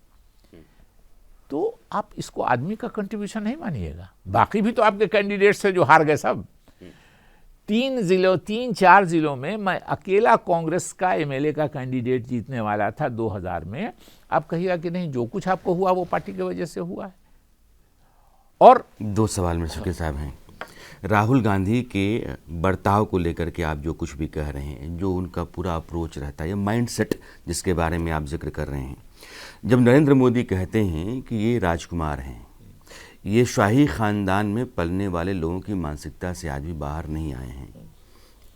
तो आप इसको आदमी का कंट्रीब्यूशन नहीं मानिएगा, बाकी भी तो आपके कैंडिडेट्स थे जो हार गए सब। 3-4 जिलों में मैं अकेला कांग्रेस का एमएलए का कैंडिडेट जीतने वाला था 2000 में। आप कहिएगा कि नहीं, जो कुछ आपको हुआ वो पार्टी की वजह से हुआ है। और 2 सवाल मेरे शौकीन साहब हैं। राहुल गांधी के बर्ताव को लेकर के आप जो कुछ भी कह रहे हैं, जो उनका पूरा अप्रोच रहता है, या माइंडसेट जिसके बारे में आप जिक्र कर रहे हैं, जब नरेंद्र मोदी कहते हैं कि ये राजकुमार हैं, ये शाही ख़ानदान में पलने वाले लोगों की मानसिकता से आज भी बाहर नहीं आए हैं,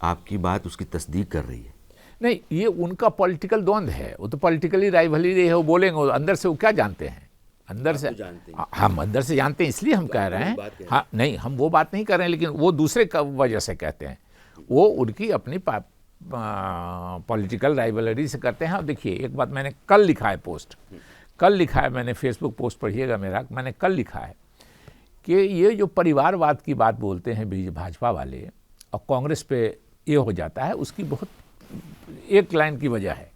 आपकी बात उसकी तस्दीक कर रही है? नहीं, ये उनका पॉलिटिकल द्वंद्व है, वो तो पॉलिटिकली राइवलरी है, वो बोलेंगे, वो अंदर से वो क्या जानते हैं, अंदर से हम अंदर से जानते हैं, इसलिए हम कह रहे हैं। हाँ, नहीं, हम वो बात नहीं कर रहे हैं, लेकिन वो दूसरे वजह से कहते हैं, वो उनकी अपनी पॉलिटिकल राइवलरी से करते हैं। और देखिए, एक बात मैंने कल लिखा है, कल लिखा है मैंने, फेसबुक पोस्ट पढ़िएगा मेरा, मैंने कल लिखा है कि ये जो परिवारवाद की बात बोलते हैं भाजपा वाले और कांग्रेस पे ये हो जाता है, उसकी बहुत एक लाइन की वजह है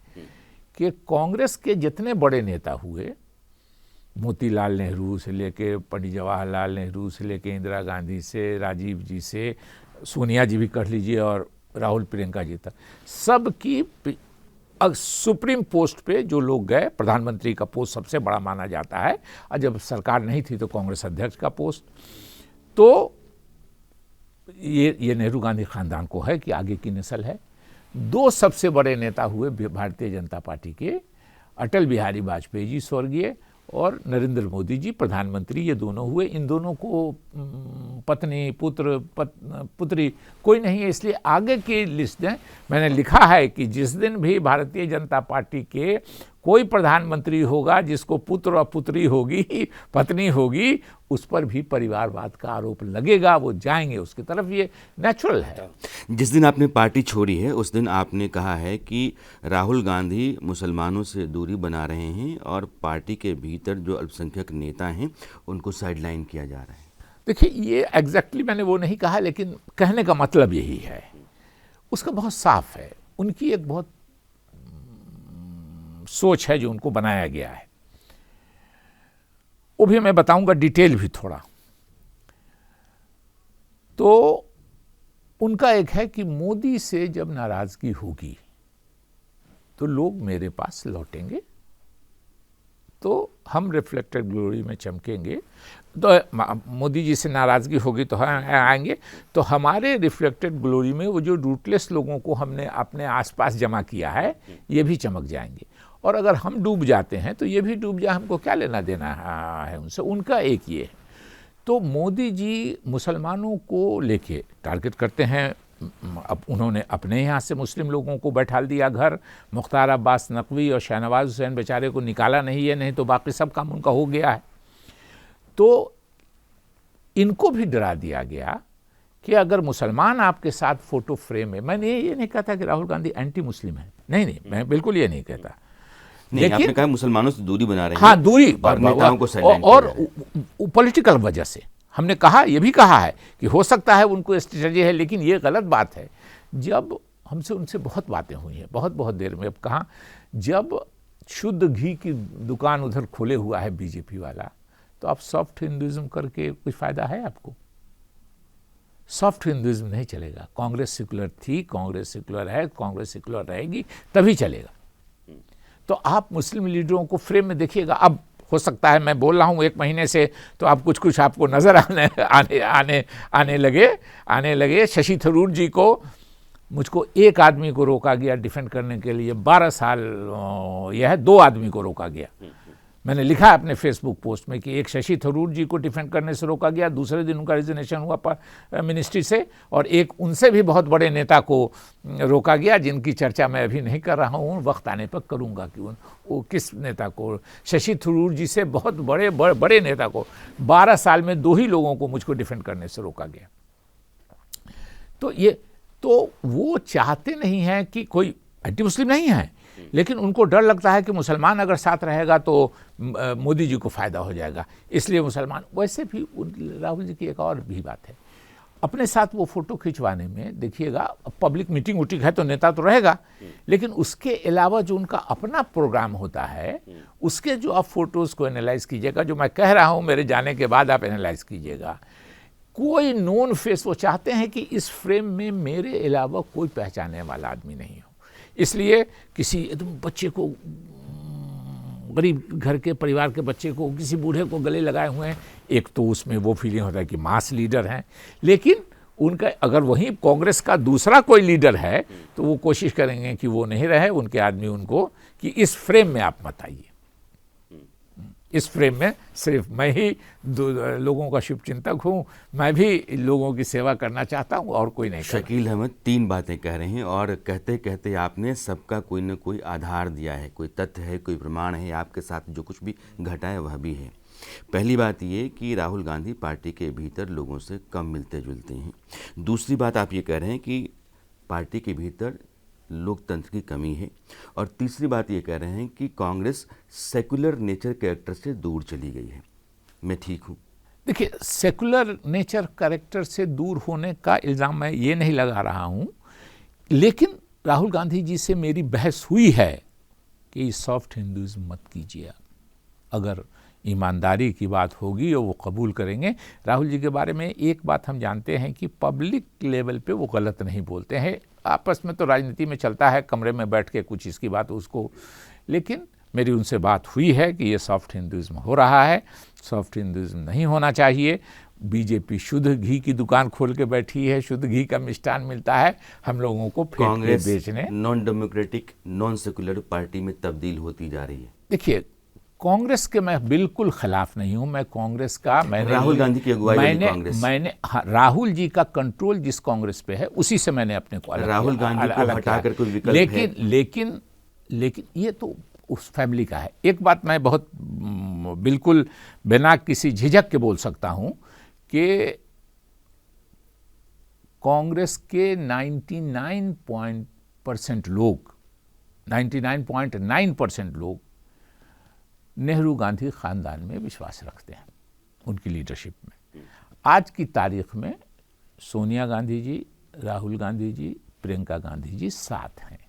कि कांग्रेस के जितने बड़े नेता हुए, मोतीलाल नेहरू से लेके पंडित जवाहरलाल नेहरू से लेके इंदिरा गांधी से, राजीव जी से, सोनिया जी भी कर लीजिए, और राहुल प्रियंका जी तक, सब की सुप्रीम पोस्ट पे जो लोग गए, प्रधानमंत्री का पोस्ट सबसे बड़ा माना जाता है, और जब सरकार नहीं थी तो कांग्रेस अध्यक्ष का पोस्ट, तो ये नेहरू गांधी खानदान को है कि आगे की नस्ल है। 2 सबसे बड़े नेता हुए भारतीय जनता पार्टी के, अटल बिहारी वाजपेयी जी स्वर्गीय और नरेंद्र मोदी जी प्रधानमंत्री, ये दोनों हुए। इन दोनों को पत्नी, पुत्री कोई नहीं है, इसलिए आगे की लिस्ट में मैंने लिखा है कि जिस दिन भी भारतीय जनता पार्टी के कोई प्रधानमंत्री होगा जिसको पुत्र और पुत्री होगी, पत्नी होगी, उस पर भी परिवारवाद का आरोप लगेगा, वो जाएंगे उसकी तरफ, ये नेचुरल है। जिस दिन आपने पार्टी छोड़ी है उस दिन आपने कहा है कि राहुल गांधी मुसलमानों से दूरी बना रहे हैं और पार्टी के भीतर जो अल्पसंख्यक नेता हैं उनको साइडलाइन किया जा रहा है। देखिए, ये एग्जैक्टली मैंने वो नहीं कहा, लेकिन कहने का मतलब यही है, उसका बहुत साफ है, उनकी एक बहुत सोच है जो उनको बनाया गया है, वो भी मैं बताऊंगा, डिटेल भी थोड़ा। तो उनका एक है कि मोदी से जब नाराजगी होगी तो लोग मेरे पास लौटेंगे, तो हम रिफ्लेक्टेड ग्लोरी में चमकेंगे। तो मोदी जी से नाराज़गी होगी तो हम आएंगे, तो हमारे रिफ्लेक्टेड ग्लोरी में वो जो रूटलेस लोगों को हमने अपने आसपास जमा किया है, ये भी चमक जाएंगे। और अगर हम डूब जाते हैं तो ये भी डूब जाए, हमको क्या लेना देना है उनसे, उनका एक ये है। तो मोदी जी मुसलमानों को लेके टारगेट करते हैं। अब उन्होंने अपने यहाँ से मुस्लिम लोगों को बैठा दिया घर, मुख्तार अब्बास नकवी और शहनवाज हुसैन बेचारे को निकाला नहीं है, नहीं तो बाकी सब काम उनका हो गया है। तो इनको भी डरा दिया गया कि अगर मुसलमान आपके साथ फोटो फ्रेम है, मैंने ये नहीं कहता कि राहुल गांधी एंटी मुस्लिम है, नहीं, मैं बिल्कुल ये नहीं कहता, नहीं, आपने कहा मुसलमानों से दूरी बना रहे हैं। हाँ, दूरी और पॉलिटिकल वजह से हमने कहा, ये भी कहा है कि हो सकता है उनको स्ट्रेटजी है, लेकिन ये गलत बात है। जब हमसे उनसे बहुत बातें हुई हैं, बहुत देर में, अब कहाँ, जब शुद्ध घी की दुकान उधर खोले हुआ है बीजेपी वाला, तो आप सॉफ्ट हिंदुइज्म करके कुछ फायदा है आपको? सॉफ्ट हिंदुइज्म नहीं चलेगा। कांग्रेस सेकुलर थी, कांग्रेस सेकुलर है, कांग्रेस सेकुलर रहेगी, तभी चलेगा। तो आप मुस्लिम लीडरों को फ्रेम में देखिएगा। अब हो सकता है मैं बोल रहा हूँ 1 महीने से, तो आप कुछ आपको नजर आने लगे। शशि थरूर जी को, मुझको एक आदमी को रोका गया डिफेंड करने के लिए, 12 साल यह है, 2 आदमी को रोका गया। मैंने लिखा है अपने फेसबुक पोस्ट में कि एक शशि थरूर जी को डिफेंड करने से रोका गया, दूसरे दिन उनका रिजिग्नेशन हुआ मिनिस्ट्री से, और एक उनसे भी बहुत बड़े नेता को रोका गया, जिनकी चर्चा मैं अभी नहीं कर रहा हूँ, वक्त आने पर करूँगा कि वो किस नेता को। शशि थरूर जी से बहुत बड़े नेता को 12 साल में 2 ही लोगों को मुझको डिफेंड करने से रोका गया। तो वो चाहते नहीं हैं कि कोई एंटी मुस्लिम नहीं है, लेकिन उनको डर लगता है कि मुसलमान अगर साथ रहेगा तो मोदी जी को फायदा हो जाएगा, इसलिए मुसलमान। वैसे भी राहुल जी की एक और भी बात है, अपने साथ वो फोटो खिंचवाने में देखिएगा, पब्लिक मीटिंग उटिंग है तो नेता तो रहेगा, लेकिन उसके अलावा जो उनका अपना प्रोग्राम होता है उसके जो आप फोटोज को एनालाइज कीजिएगा, जो मैं कह रहा हूं मेरे जाने के बाद आप एनालाइज कीजिएगा, कोई नोन फेस, वो चाहते हैं कि इस फ्रेम में मेरे अलावा कोई पहचानने वाला आदमी नहीं हो, इसलिए किसी एकदम बच्चे को, गरीब घर के परिवार के बच्चे को, किसी बूढ़े को गले लगाए हुए हैं, एक तो उसमें वो फीलिंग होता है कि मास लीडर हैं, लेकिन उनका अगर वहीं कांग्रेस का दूसरा कोई लीडर है तो वो कोशिश करेंगे कि वो नहीं रहे, उनके आदमी उनको कि इस फ्रेम में आप मत आइए, इस फ्रेम में सिर्फ मैं ही लोगों का शुभचिंतक हूँ, मैं भी लोगों की सेवा करना चाहता हूँ और कोई नहीं। शकील अहमद 3 बातें कह रहे हैं और कहते कहते आपने सबका कोई न कोई आधार दिया है, कोई तथ्य है, कोई प्रमाण है, आपके साथ जो कुछ भी घटा है वह भी है। पहली बात ये कि राहुल गांधी पार्टी के भीतर लोगों से कम मिलते जुलते हैं। दूसरी बात आप ये कह रहे हैं कि पार्टी के भीतर लोकतंत्र की कमी है। और तीसरी बात ये कह रहे हैं कि कांग्रेस सेकुलर नेचर कैरेक्टर से दूर चली गई है। मैं ठीक हूँ? देखिए, सेकुलर नेचर कैरेक्टर से दूर होने का इल्ज़ाम मैं ये नहीं लगा रहा हूँ, लेकिन राहुल गांधी जी से मेरी बहस हुई है कि सॉफ्ट हिंदुइज्म मत कीजिए, अगर ईमानदारी की बात होगी और वो कबूल करेंगे। राहुल जी के बारे में एक बात हम जानते हैं कि पब्लिक लेवल पे वो गलत नहीं बोलते हैं, आपस में तो राजनीति में चलता है, कमरे में बैठ के कुछ इसकी बात उसको, लेकिन मेरी उनसे बात हुई है कि ये सॉफ्ट हिंदुइज्म हो रहा है, सॉफ्ट हिंदुइज्म नहीं होना चाहिए। बीजेपी शुद्ध घी की दुकान खोल के बैठी है, शुद्ध घी का मिष्ठान मिलता है हम लोगों को फेंक के बेचने। Non democratic, non secular party में तब्दील होती जा रही है। देखिए, कांग्रेस के मैं बिल्कुल खिलाफ नहीं हूं, मैं कांग्रेस का, मैंने राहुल गांधी की अगुवाई वाली कांग्रेस, मैंने राहुल जी का कंट्रोल जिस कांग्रेस पे है उसी से मैंने अपने को राहुल गांधी को हटाकर कोई विकल्प लेकिन ये तो उस फैमिली का है। एक बात मैं बहुत बिल्कुल बिना किसी झिझक के बोल सकता हूं कि कांग्रेस के 99.9% लोग नेहरू गांधी खानदान में विश्वास रखते हैं, उनकी लीडरशिप में। आज की तारीख में सोनिया गांधी जी, राहुल गांधी जी, प्रियंका गांधी जी साथ हैं।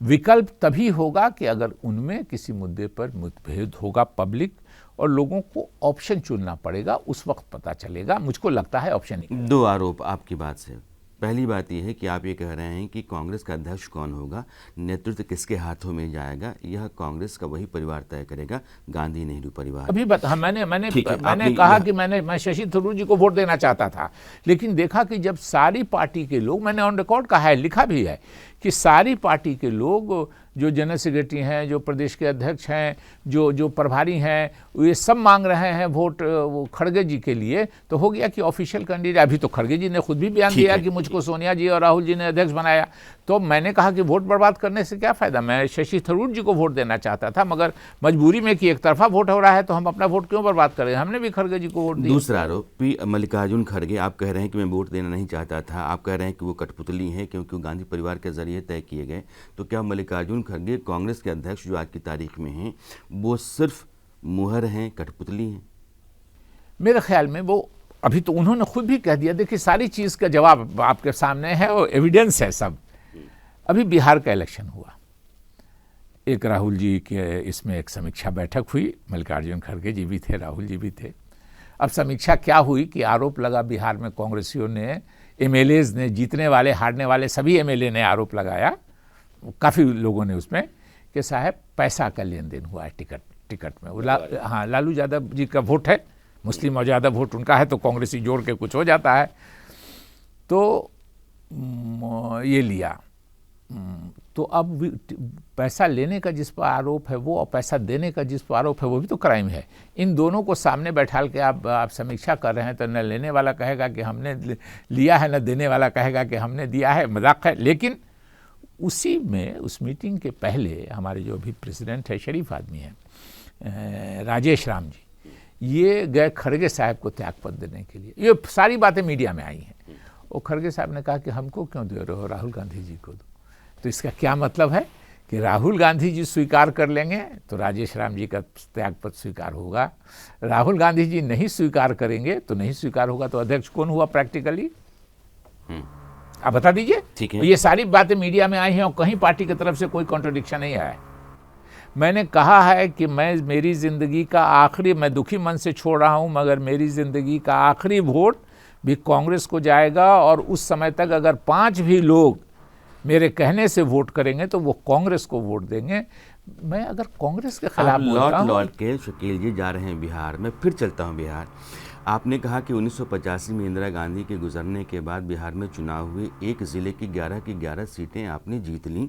विकल्प तभी होगा कि अगर उनमें किसी मुद्दे पर मतभेद होगा पब्लिक और लोगों को ऑप्शन चुनना पड़ेगा, उस वक्त पता चलेगा। मुझको लगता है ऑप्शन ही। 2 आरोप आपकी बात से। पहली बात यह है कि आप ये कह रहे हैं कि कांग्रेस का अध्यक्ष कौन होगा, नेतृत्व किसके हाथों में जाएगा, यह कांग्रेस का वही परिवार तय करेगा, गांधी नेहरू परिवार। अभी मैंने कहा कि मैं शशि थरूर जी को वोट देना चाहता था, लेकिन देखा कि जब सारी पार्टी के लोग, मैंने ऑन रिकॉर्ड कहा है, लिखा भी है कि सारी पार्टी के लोग, जो जनरल सेक्रेटरी हैं, जो प्रदेश के अध्यक्ष हैं, जो प्रभारी हैं, ये सब मांग रहे हैं वोट वो खड़गे जी के लिए, तो हो गया कि ऑफिशियल कैंडिडेट। अभी तो खड़गे जी ने खुद भी बयान दिया कि मुझको सोनिया जी और राहुल जी ने अध्यक्ष बनाया। तो मैंने कहा कि वोट बर्बाद करने से क्या फ़ायदा, मैं शशि थरूर जी को वोट देना चाहता था, मगर मजबूरी में कि एक तरफा वोट हो रहा है तो हम अपना वोट क्यों बर्बाद करें, हमने भी खड़गे जी को वोट दिया। दूसरा आरोप मल्लिकार्जुन खड़गे, आप कह रहे हैं कि मैं वोट देना नहीं चाहता था, आप कह रहे हैं कि वो कठपुतली हैं क्योंकि वो गांधी परिवार के जरिए तय किए गए। तो क्या मल्लिकार्जुन खड़गे कांग्रेस के अध्यक्ष जो आज की तारीख में हैं, वो सिर्फ मुहर हैं, कठपुतली हैं? मेरे ख्याल में वो, अभी तो उन्होंने खुद भी कह दिया। देखिए, सारी चीज़ का जवाब आपके सामने है और एविडेंस है सब। अभी बिहार का इलेक्शन हुआ, एक राहुल जी के इसमें एक समीक्षा बैठक हुई, मल्लिकार्जुन खड़गे जी भी थे, राहुल जी भी थे। अब समीक्षा क्या हुई कि आरोप लगा बिहार में कांग्रेसियों ने, एमएलएज ने, जीतने वाले हारने वाले सभी एमएलए ने आरोप लगाया, काफ़ी लोगों ने उसमें, कि साहब पैसा का लेन देन हुआ है टिकट में। वो हाँ, लालू यादव जी का वोट है, मुस्लिम और ज़्यादा वोट उनका है, तो कांग्रेसी जोड़ के कुछ हो जाता है। तो ये लिया, तो अब पैसा लेने का जिस पर आरोप है वो, और पैसा देने का जिस पर आरोप है वो भी तो क्राइम है। इन दोनों को सामने बैठाल के आप समीक्षा कर रहे हैं, तो न लेने वाला कहेगा कि हमने लिया है, न देने वाला कहेगा कि हमने दिया है, मजाक है। लेकिन उसी में, उस मीटिंग के पहले हमारे जो अभी प्रेसिडेंट है, शरीफ आदमी है, राजेश राम जी, ये गए खड़गे साहब को त्यागपत्र देने के लिए। ये सारी बातें मीडिया में आई हैं। और खड़गे साहब ने कहा कि हमको क्यों दे रहे हो, राहुल गांधी जी को दो। तो इसका क्या मतलब है कि राहुल गांधी जी स्वीकार कर लेंगे तो राजेश राम जी का त्यागपत्र स्वीकार होगा, राहुल गांधी जी नहीं स्वीकार करेंगे तो नहीं स्वीकार होगा। तो अध्यक्ष कौन हुआ प्रैक्टिकली, आप बता दीजिए। ठीक है। तो ये सारी बातें मीडिया में आई हैं और कहीं पार्टी की तरफ से कोई कॉन्ट्रडिक्शन नहीं आया। मैंने कहा है कि मेरी जिंदगी का आखिरी, मैं दुखी मन से छोड़ रहा हूं, मगर मेरी जिंदगी का आखिरी वोट भी कांग्रेस को जाएगा, और उस समय तक अगर 5 भी लोग मेरे कहने से वोट करेंगे तो वो कांग्रेस को वोट देंगे। मैं अगर कांग्रेस के खिलाफ लौट के शकील जी जा रहे हैं बिहार में, फिर चलता हूं बिहार। आपने कहा कि 1985 में इंदिरा गांधी के गुजरने के बाद बिहार में चुनाव हुए, एक ज़िले की 11 सीटें आपने जीत लीं,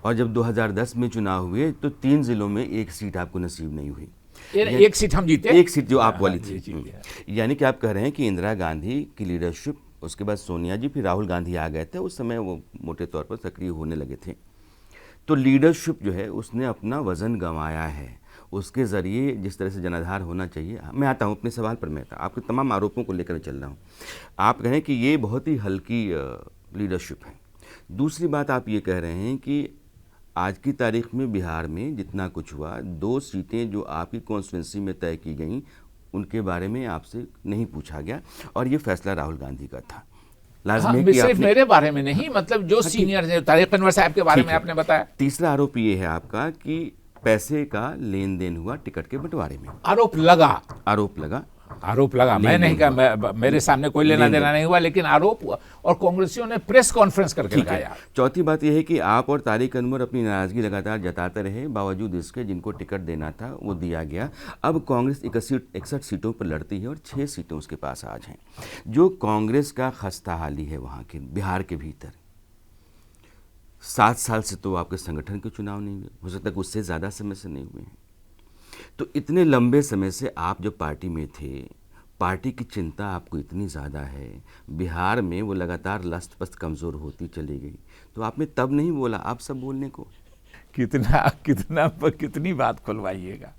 और जब 2010 में चुनाव हुए तो 3 ज़िलों में एक सीट आपको नसीब नहीं हुई। एक सीट हम जीते, एक सीट जो आप वाली थी। यानी कि आप कह रहे हैं कि इंदिरा गांधी की लीडरशिप, उसके बाद सोनिया जी, फिर राहुल गांधी आ गए थे, उस समय वो मोटे तौर पर सक्रिय होने लगे थे। तो लीडरशिप जो है उसने अपना वज़न गंवाया है, उसके ज़रिए जिस तरह से जनाधार होना चाहिए। मैं आता हूँ अपने सवाल पर, मैं आपके तमाम आरोपों को लेकर चल रहा हूँ। आप कहें कि ये बहुत ही हल्की लीडरशिप है। दूसरी बात आप ये कह रहे हैं कि आज की तारीख में बिहार में जितना कुछ हुआ, 2 सीटें जो आपकी कॉन्स्टिट्यूंसी में तय की गई उनके बारे में आपसे नहीं पूछा गया, और ये फैसला राहुल गांधी का था। लाजमी है कि सिर्फ मेरे बारे में नहीं, मतलब जो सीनियर हैं, तारिक अनवर साहब के बारे में आपने बताया। तीसरा आरोप ये है आपका कि पैसे का लेन देन हुआ टिकट के बंटवारे में। आरोप लगा, मैं नहीं कहा, मेरे सामने कोई लेना देना नहीं हुआ, लेकिन आरोप, और कांग्रेसियों ने प्रेस कॉन्फ्रेंस करके लगाया। चौथी बात यह है कि आप और तारिक अनवर अपनी नाराजगी लगातार जताते रहे, बावजूद इसके जिनको टिकट देना था वो दिया गया। अब कांग्रेस 61 सीटों पर लड़ती है और 6 सीटें उसके पास आज हैं। जो कांग्रेस का खस्ता हाली है वहाँ के बिहार के भीतर, 7 साल से तो आपके संगठन के चुनाव नहीं हुए, हो सकता है उससे ज़्यादा समय से नहीं हुए हैं। तो इतने लंबे समय से आप जब पार्टी में थे, पार्टी की चिंता आपको इतनी ज़्यादा है, बिहार में वो लगातार लस्त पस्त कमज़ोर होती चली गई, तो आपने तब नहीं बोला, आप सब बोलने को? कितनी बात खुलवाइएगा।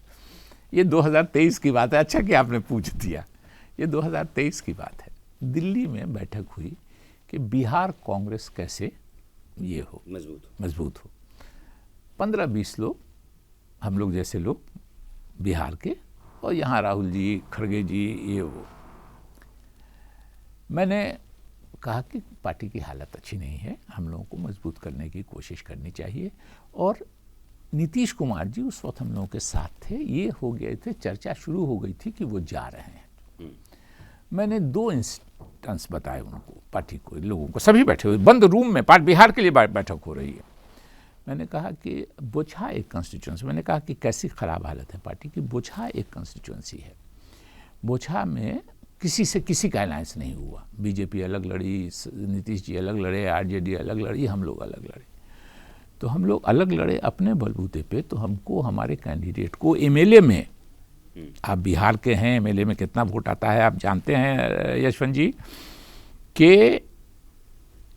ये 2023 की बात है। अच्छा कि आपने पूछ दिया, ये 2023 की बात है। दिल्ली में बैठक हुई कि बिहार कांग्रेस कैसे ये हो, मजबूत हो। 15-20 लोग, हम लोग जैसे लोग बिहार के, और यहाँ राहुल जी, खड़गे जी, ये वो। मैंने कहा कि पार्टी की हालत अच्छी नहीं है, हम लोगों को मजबूत करने की कोशिश करनी चाहिए। और नीतीश कुमार जी उस वक्त हम लोगों के साथ थे, ये हो गए थे, चर्चा शुरू हो गई थी कि वो जा रहे हैं। मैंने 2 इंस्टेंस बताए उनको, पार्टी को, लोगों को, सभी बैठे हुए बंद रूम में, बिहार के लिए बैठक हो रही है। मैंने कहा कि बोचहा एक कॉन्स्टिट्यूंसी, मैंने कहा कि कैसी ख़राब हालत है पार्टी की। बोचहा एक कॉन्स्टिट्यूंसी है, बोचहा में किसी से किसी का अलायंस नहीं हुआ। बीजेपी अलग लड़ी, नीतीश जी अलग लड़े, आरजेडी अलग लड़ी, हम लोग अलग लड़े। तो हम लोग अलग लड़े अपने बलबूते पे, तो हमको हमारे कैंडिडेट को एमएलए में, आप बिहार के हैं, एमएलए में कितना वोट आता है आप जानते हैं यशवंत जी, कि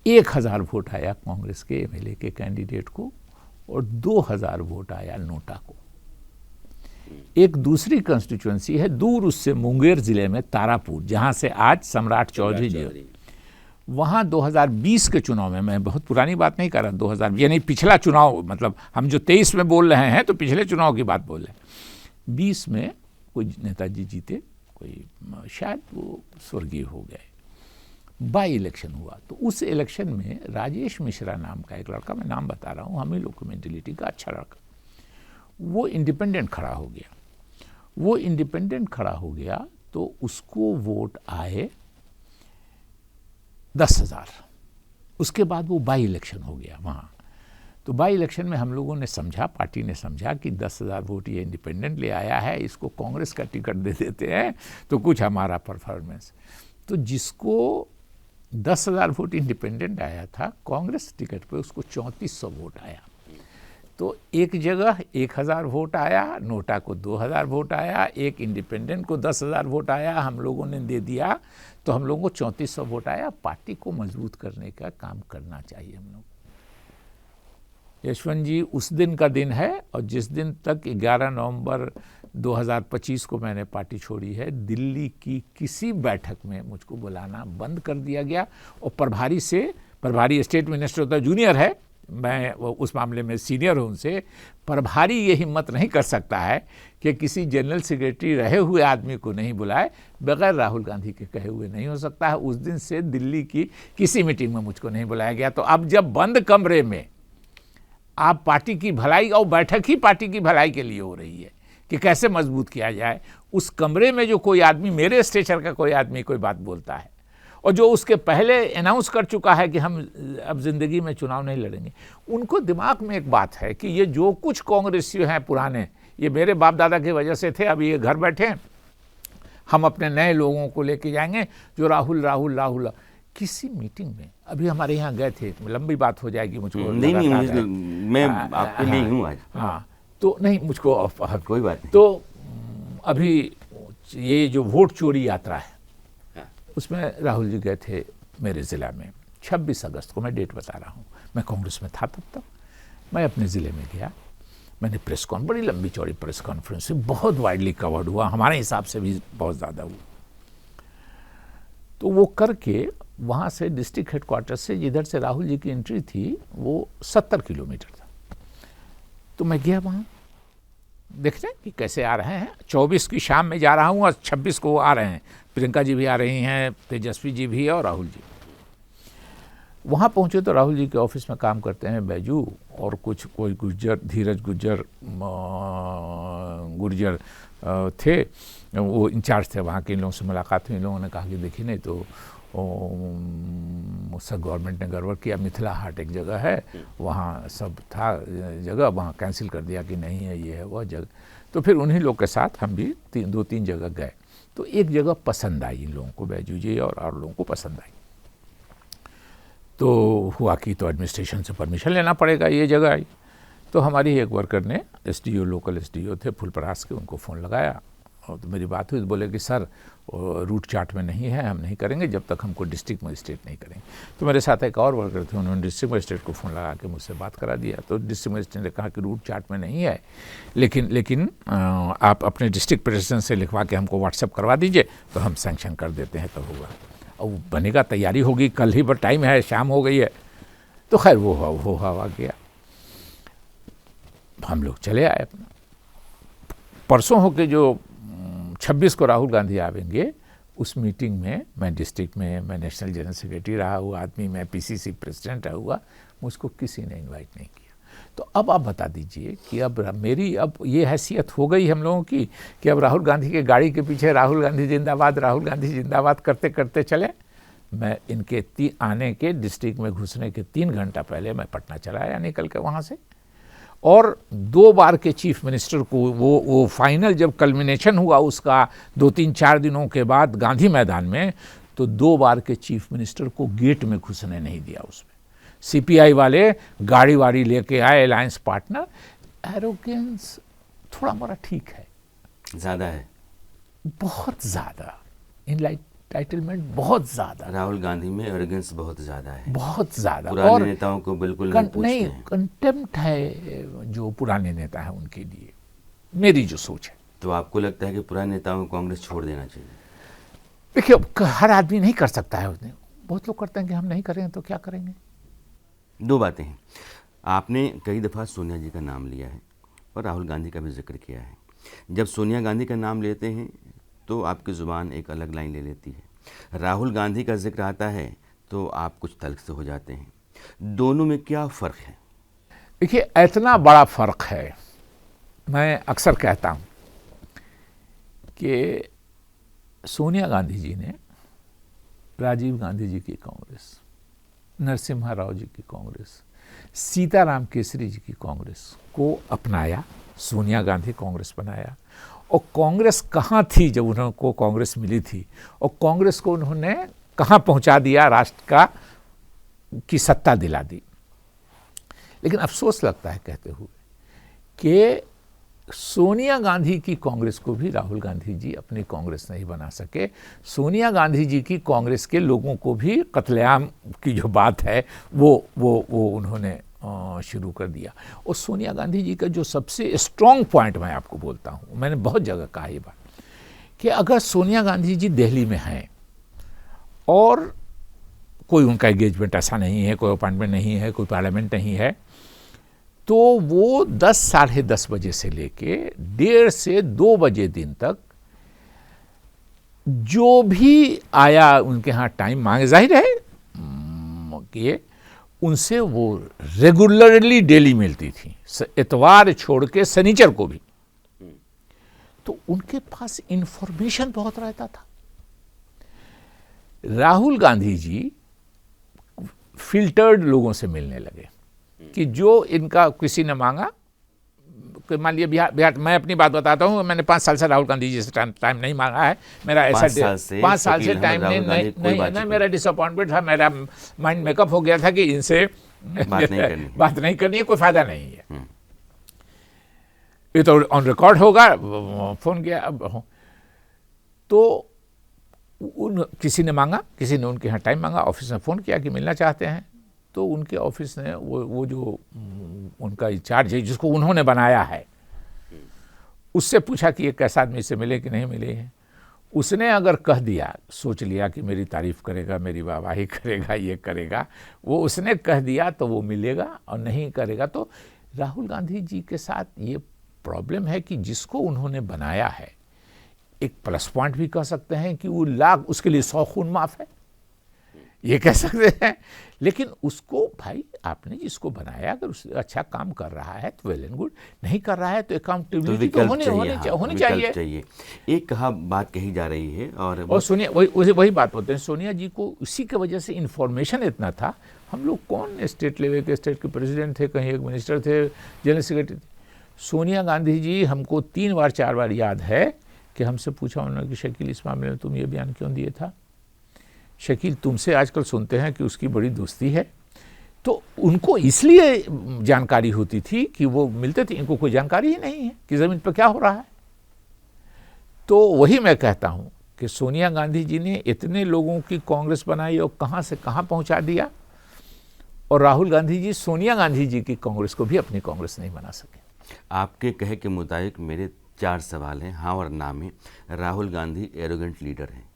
1000 वोट आया कांग्रेस के एमएलए के कैंडिडेट को, और 2000 वोट आया नोटा को। एक दूसरी कंस्टिट्यूएंसी है दूर उससे, मुंगेर जिले में तारापुर, जहां से आज सम्राट चौधरी जी, वहां 2020 के चुनाव में, मैं बहुत पुरानी बात नहीं कर रहा, 2000 यानी पिछला चुनाव, मतलब हम जो 23 में बोल रहे हैं तो पिछले चुनाव की बात बोल रहे हैं। 20 में कोई नेताजी जीते, कोई शायद वो स्वर्गीय हो गए, बाई इलेक्शन हुआ। तो उस इलेक्शन में राजेश मिश्रा नाम का एक लड़का, मैं नाम बता रहा हूँ, हम ही लोग की मेंटेलिटी का अच्छा लड़का, वो इंडिपेंडेंट खड़ा हो गया। वो इंडिपेंडेंट खड़ा हो गया तो उसको वोट आए 10,000। उसके बाद वो बाई इलेक्शन हो गया वहाँ। तो बाई इलेक्शन में हम लोगों ने समझा, पार्टी ने समझा कि 10,000 वोट ये इंडिपेंडेंट ले आया है, इसको कांग्रेस का टिकट दे देते हैं तो कुछ हमारा परफॉर्मेंस। तो जिसको 10,000 वोट इंडिपेंडेंट आया था, कांग्रेस टिकट पे उसको 3400 वोट आया। तो एक जगह 1000 वोट आया, नोटा को 2000 वोट आया, एक इंडिपेंडेंट को 10,000 वोट आया, हम लोगों ने दे दिया, तो हम लोगों को 3400 वोट आया। पार्टी को मजबूत करने का काम करना चाहिए हम लोग। यशवंत जी, उस दिन का दिन है, और जिस दिन तक 11 नवंबर 2025 को मैंने पार्टी छोड़ी है, दिल्ली की किसी बैठक में मुझको बुलाना बंद कर दिया गया। और प्रभारी स्टेट मिनिस्टर होता है, जूनियर है, मैं उस मामले में सीनियर हूं उनसे, प्रभारी ये हिम्मत नहीं कर सकता है कि किसी जनरल सेक्रेटरी रहे हुए आदमी को नहीं बुलाए, बगैर राहुल गांधी के कहे हुए नहीं हो सकता है। उस दिन से दिल्ली की किसी मीटिंग में मुझको नहीं बुलाया गया। तो अब जब बंद कमरे में आप पार्टी की भलाई, और बैठक ही पार्टी की भलाई के लिए हो रही है कि कैसे मजबूत किया जाए, उस कमरे में जो कोई आदमी, मेरे स्टेचर का कोई आदमी कोई बात बोलता है, और जो उसके पहले अनाउंस कर चुका है कि हम अब जिंदगी में चुनाव नहीं लड़ेंगे, उनको दिमाग में एक बात है कि ये जो कुछ कांग्रेसी हैं पुराने, ये मेरे बाप दादा की वजह से थे, अब ये घर बैठे हैं, हम अपने नए लोगों को लेके जाएंगे जो राहुल राहुल राहुल। किसी मीटिंग में अभी हमारे यहाँ गए थे, लंबी बात हो जाएगी, मुझको नहीं, मैं आपके लिए हूँ आज। हाँ, तो नहीं, मुझको कोई बात नहीं। तो अभी ये जो वोट चोरी यात्रा है, उसमें राहुल जी गए थे मेरे ज़िला में 26 अगस्त को, मैं डेट बता रहा हूँ, मैं कांग्रेस में था तब। मैं अपने ज़िले में गया, मैंने प्रेस कॉन्फ्रेंस, बड़ी लंबी चौड़ी प्रेस कॉन्फ्रेंस, बहुत वाइडली कवर्ड हुआ, हमारे हिसाब से भी बहुत ज़्यादा हुआ। तो वो करके वहाँ से डिस्ट्रिक्ट हेडक्वार्टर से जिधर से राहुल जी की एंट्री थी वो 70 किलोमीटर था। तो मैं गया वहाँ देखते हैं कि कैसे आ रहे हैं। 24 की शाम में जा रहा हूँ और 26 को आ रहे हैं, प्रियंका जी भी आ रही हैं, तेजस्वी जी भी है और राहुल जी। वहाँ पहुँचे तो राहुल जी के ऑफिस में काम करते हैं बैजू और कोई गुर्जर, धीरज गुर्जर थे, वो इंचार्ज थे वहाँ के। इन लोगों से मुलाकात हुई, इन लोगों ने कहा कि देखिए नहीं तो मुझसे गवर्नमेंट ने गड़बड़ किया, मिथिला हाट एक जगह है, वहाँ सब था जगह, वहाँ कैंसिल कर दिया कि नहीं है, ये है वह जगह। तो फिर उन्हीं लोग के साथ हम भी 2-3 जगह गए। तो एक जगह पसंद आई इन लोगों को, बैजू जी और लोगों को पसंद आई। तो हुआ कि तो एडमिनिस्ट्रेशन से परमिशन लेना पड़ेगा, ये जगह आई। तो हमारी एक वर्कर ने, एसडीओ, लोकल एसडीओ थे फुलपरास के, उनको फ़ोन लगाया और तो मेरी बात हुई। तो बोले कि सर रूट चार्ट में नहीं है, हम नहीं करेंगे जब तक हमको डिस्ट्रिक्ट मजिस्ट्रेट नहीं करेंगे। तो मेरे साथ एक और वर्कर थे, उन्होंने डिस्ट्रिक्ट मजिस्ट्रेट को फ़ोन लगा के मुझसे बात करा दिया। तो डिस्ट्रिक्ट मजिस्ट्रेट ने कहा कि रूट चार्ट में नहीं है, लेकिन आप अपने डिस्ट्रिक्ट प्रेसिडेंट से लिखवा के हमको व्हाट्सएप करवा दीजिए, तो हम सैंक्शन कर देते हैं, तो होगा। और बनेगा, तैयारी होगी, कल ही पर टाइम है, शाम हो गई है। तो खैर वो हवा गया, हम लोग चले आए अपना। परसों होके जो 26 को राहुल गांधी आवेंगे, उस मीटिंग में मैं डिस्ट्रिक्ट में, मैं नेशनल जनरल सेक्रेटरी रहा हुआ आदमी, मैं पीसीसी प्रेसिडेंट रहा हुआ, मुझको किसी ने इनवाइट नहीं किया। तो अब आप बता दीजिए कि अब मेरी अब ये हैसियत हो गई हम लोगों की कि अब राहुल गांधी के गाड़ी के पीछे राहुल गांधी जिंदाबाद, राहुल गांधी जिंदाबाद करते करते चले। मैं इनके आने के, डिस्ट्रिक्ट में घुसने के 3 घंटा पहले मैं पटना चला आया निकल के वहाँ से। और 2 बार के चीफ मिनिस्टर को वो फाइनल जब कल्मिनेशन हुआ उसका 2-3-4 दिनों के बाद गांधी मैदान में, तो 2 बार के चीफ मिनिस्टर को गेट में घुसने नहीं दिया। उसमें सीपीआई वाले गाड़ी वाड़ी लेके आए, अलायंस पार्टनर। एरोगेंस थोड़ा मोड़ा ठीक है, ज़्यादा है, बहुत ज़्यादा, इनलाइटमेंट बहुत ज़्यादा। राहुल गांधी में एरोगेंस बहुत ज़्यादा है, बहुत ज़्यादा। पुराने नेताओं को बिल्कुल नहीं पूछते हैं। कंटेम्प्ट है जो पुराने नेता हैं उनके लिए, मेरी जो सोच है। तो आपको लगता है कि पुराने नेताओं को कांग्रेस छोड़ देना चाहिए? देखिए, हर आदमी नहीं कर सकता है उसने, बहुत लोग करते हैं कि हम नहीं करेंगे तो क्या करेंगे। 2 बातें हैं, आपने कई दफ़ा सोनिया जी का नाम लिया है और राहुल गांधी का भी जिक्र किया है। जब सोनिया गांधी का नाम लेते हैं तो आपकी ज़ुबान एक अलग लाइन ले लेती है, राहुल गांधी का जिक्र आता है तो आप कुछ तल्ख से हो जाते हैं। दोनों में क्या फ़र्क है? देखिए, इतना बड़ा फ़र्क है। मैं अक्सर कहता हूँ कि सोनिया गांधी जी ने राजीव गांधी जी की कांग्रेस, नरसिम्हा राव जी की कांग्रेस, सीताराम केसरी जी की कांग्रेस को अपनाया, सोनिया गांधी कांग्रेस बनाया। और कांग्रेस कहाँ थी जब उनको कांग्रेस मिली थी, और कांग्रेस को उन्होंने कहाँ पहुँचा दिया, राष्ट्र की सत्ता दिला दी। लेकिन अफसोस लगता है कहते हुए कि सोनिया गांधी की कांग्रेस को भी राहुल गांधी जी अपनी कांग्रेस नहीं बना सके। सोनिया गांधी जी की कांग्रेस के लोगों को भी कत्लेआम की जो बात है वो उन्होंने शुरू कर दिया। और सोनिया गांधी जी का जो सबसे स्ट्रॉन्ग पॉइंट मैं आपको बोलता हूँ, मैंने बहुत जगह कहा ये बात, कि अगर सोनिया गांधी जी दिल्ली में हैं और कोई उनका एंगेजमेंट ऐसा नहीं है, कोई अपॉइंटमेंट नहीं है, कोई पार्लियामेंट नहीं है, तो वो 10 साढ़े 10 बजे से लेके 1:30 से 2 बजे दिन तक जो भी आया उनके यहाँ टाइम मांगे, जाहिर है कि उनसे वो रेगुलरली डेली मिलती थी, इतवार छोड़ के शनिचर को भी। तो उनके पास इंफॉर्मेशन बहुत रहता था। राहुल गांधी जी फिल्टर्ड लोगों से मिलने लगे कि जो इनका किसी ने मांगा, मान लिया बिहार, मैं अपनी बात बताता हूँ, मैंने 5 साल से राहुल गांधी जी से टाइम नहीं मांगा है, मेरा ऐसा 5 साल से टाइम नहीं, मेरा डिसअपॉइंटमेंट था, मेरा माइंड मेकअप हो गया था कि इनसे बात नहीं करनी है, कोई फायदा नहीं है, ये तो ऑन रिकॉर्ड होगा। फोन किया अब, तो किसी ने मांगा, किसी ने उनके यहाँ टाइम मांगा, ऑफिस में फ़ोन किया कि मिलना चाहते हैं, तो उनके ऑफिस ने वो जो उनका इंचार्ज है जिसको उन्होंने बनाया है, उससे पूछा कि ये कैसा आदमी से मिले कि नहीं मिले हैं। उसने अगर कह दिया, सोच लिया कि मेरी तारीफ करेगा, मेरी वाहवाही करेगा, ये करेगा, वो उसने कह दिया तो वो मिलेगा, और नहीं करेगा तो। राहुल गांधी जी के साथ ये प्रॉब्लम है कि जिसको उन्होंने बनाया है, एक प्लस पॉइंट भी कह सकते हैं कि वो लाख, उसके लिए 100 खून माफ है, ये कह सकते हैं, लेकिन उसको भाई आपने जिसको बनाया अगर उस अच्छा काम कर रहा है तो वेल एंड गुड, नहीं कर रहा है तो अकाउंटेबिलिटी तो होनी चाहिए। एक बात कही जा रही है, और सोनिया वही बात बोलते हैं, सोनिया जी को उसी की वजह से इंफॉर्मेशन इतना था। हम लोग कौन स्टेट लेवल के, स्टेट के प्रेसिडेंट थे, कहीं एक मिनिस्टर थे, जनरल सेक्रेटरी थे। सोनिया गांधी जी हमको 3 बार 4 बार याद है कि हमसे पूछा उन्होंने कि शकील इस मामले में तुम ये बयान क्यों दिए था, शकील तुमसे आजकल सुनते हैं कि उसकी बड़ी दोस्ती है। तो उनको इसलिए जानकारी होती थी कि वो मिलते थे, इनको कोई जानकारी ही नहीं है कि ज़मीन पर क्या हो रहा है। तो वही मैं कहता हूँ कि सोनिया गांधी जी ने इतने लोगों की कांग्रेस बनाई और कहाँ से कहाँ पहुँचा दिया, और राहुल गांधी जी सोनिया गांधी जी की कांग्रेस को भी अपनी कांग्रेस नहीं बना सके। आपके कहे के मुताबिक मेरे 4 सवाल हैं, हाँ और ना में। राहुल गांधी एरोगेंट लीडर हैं?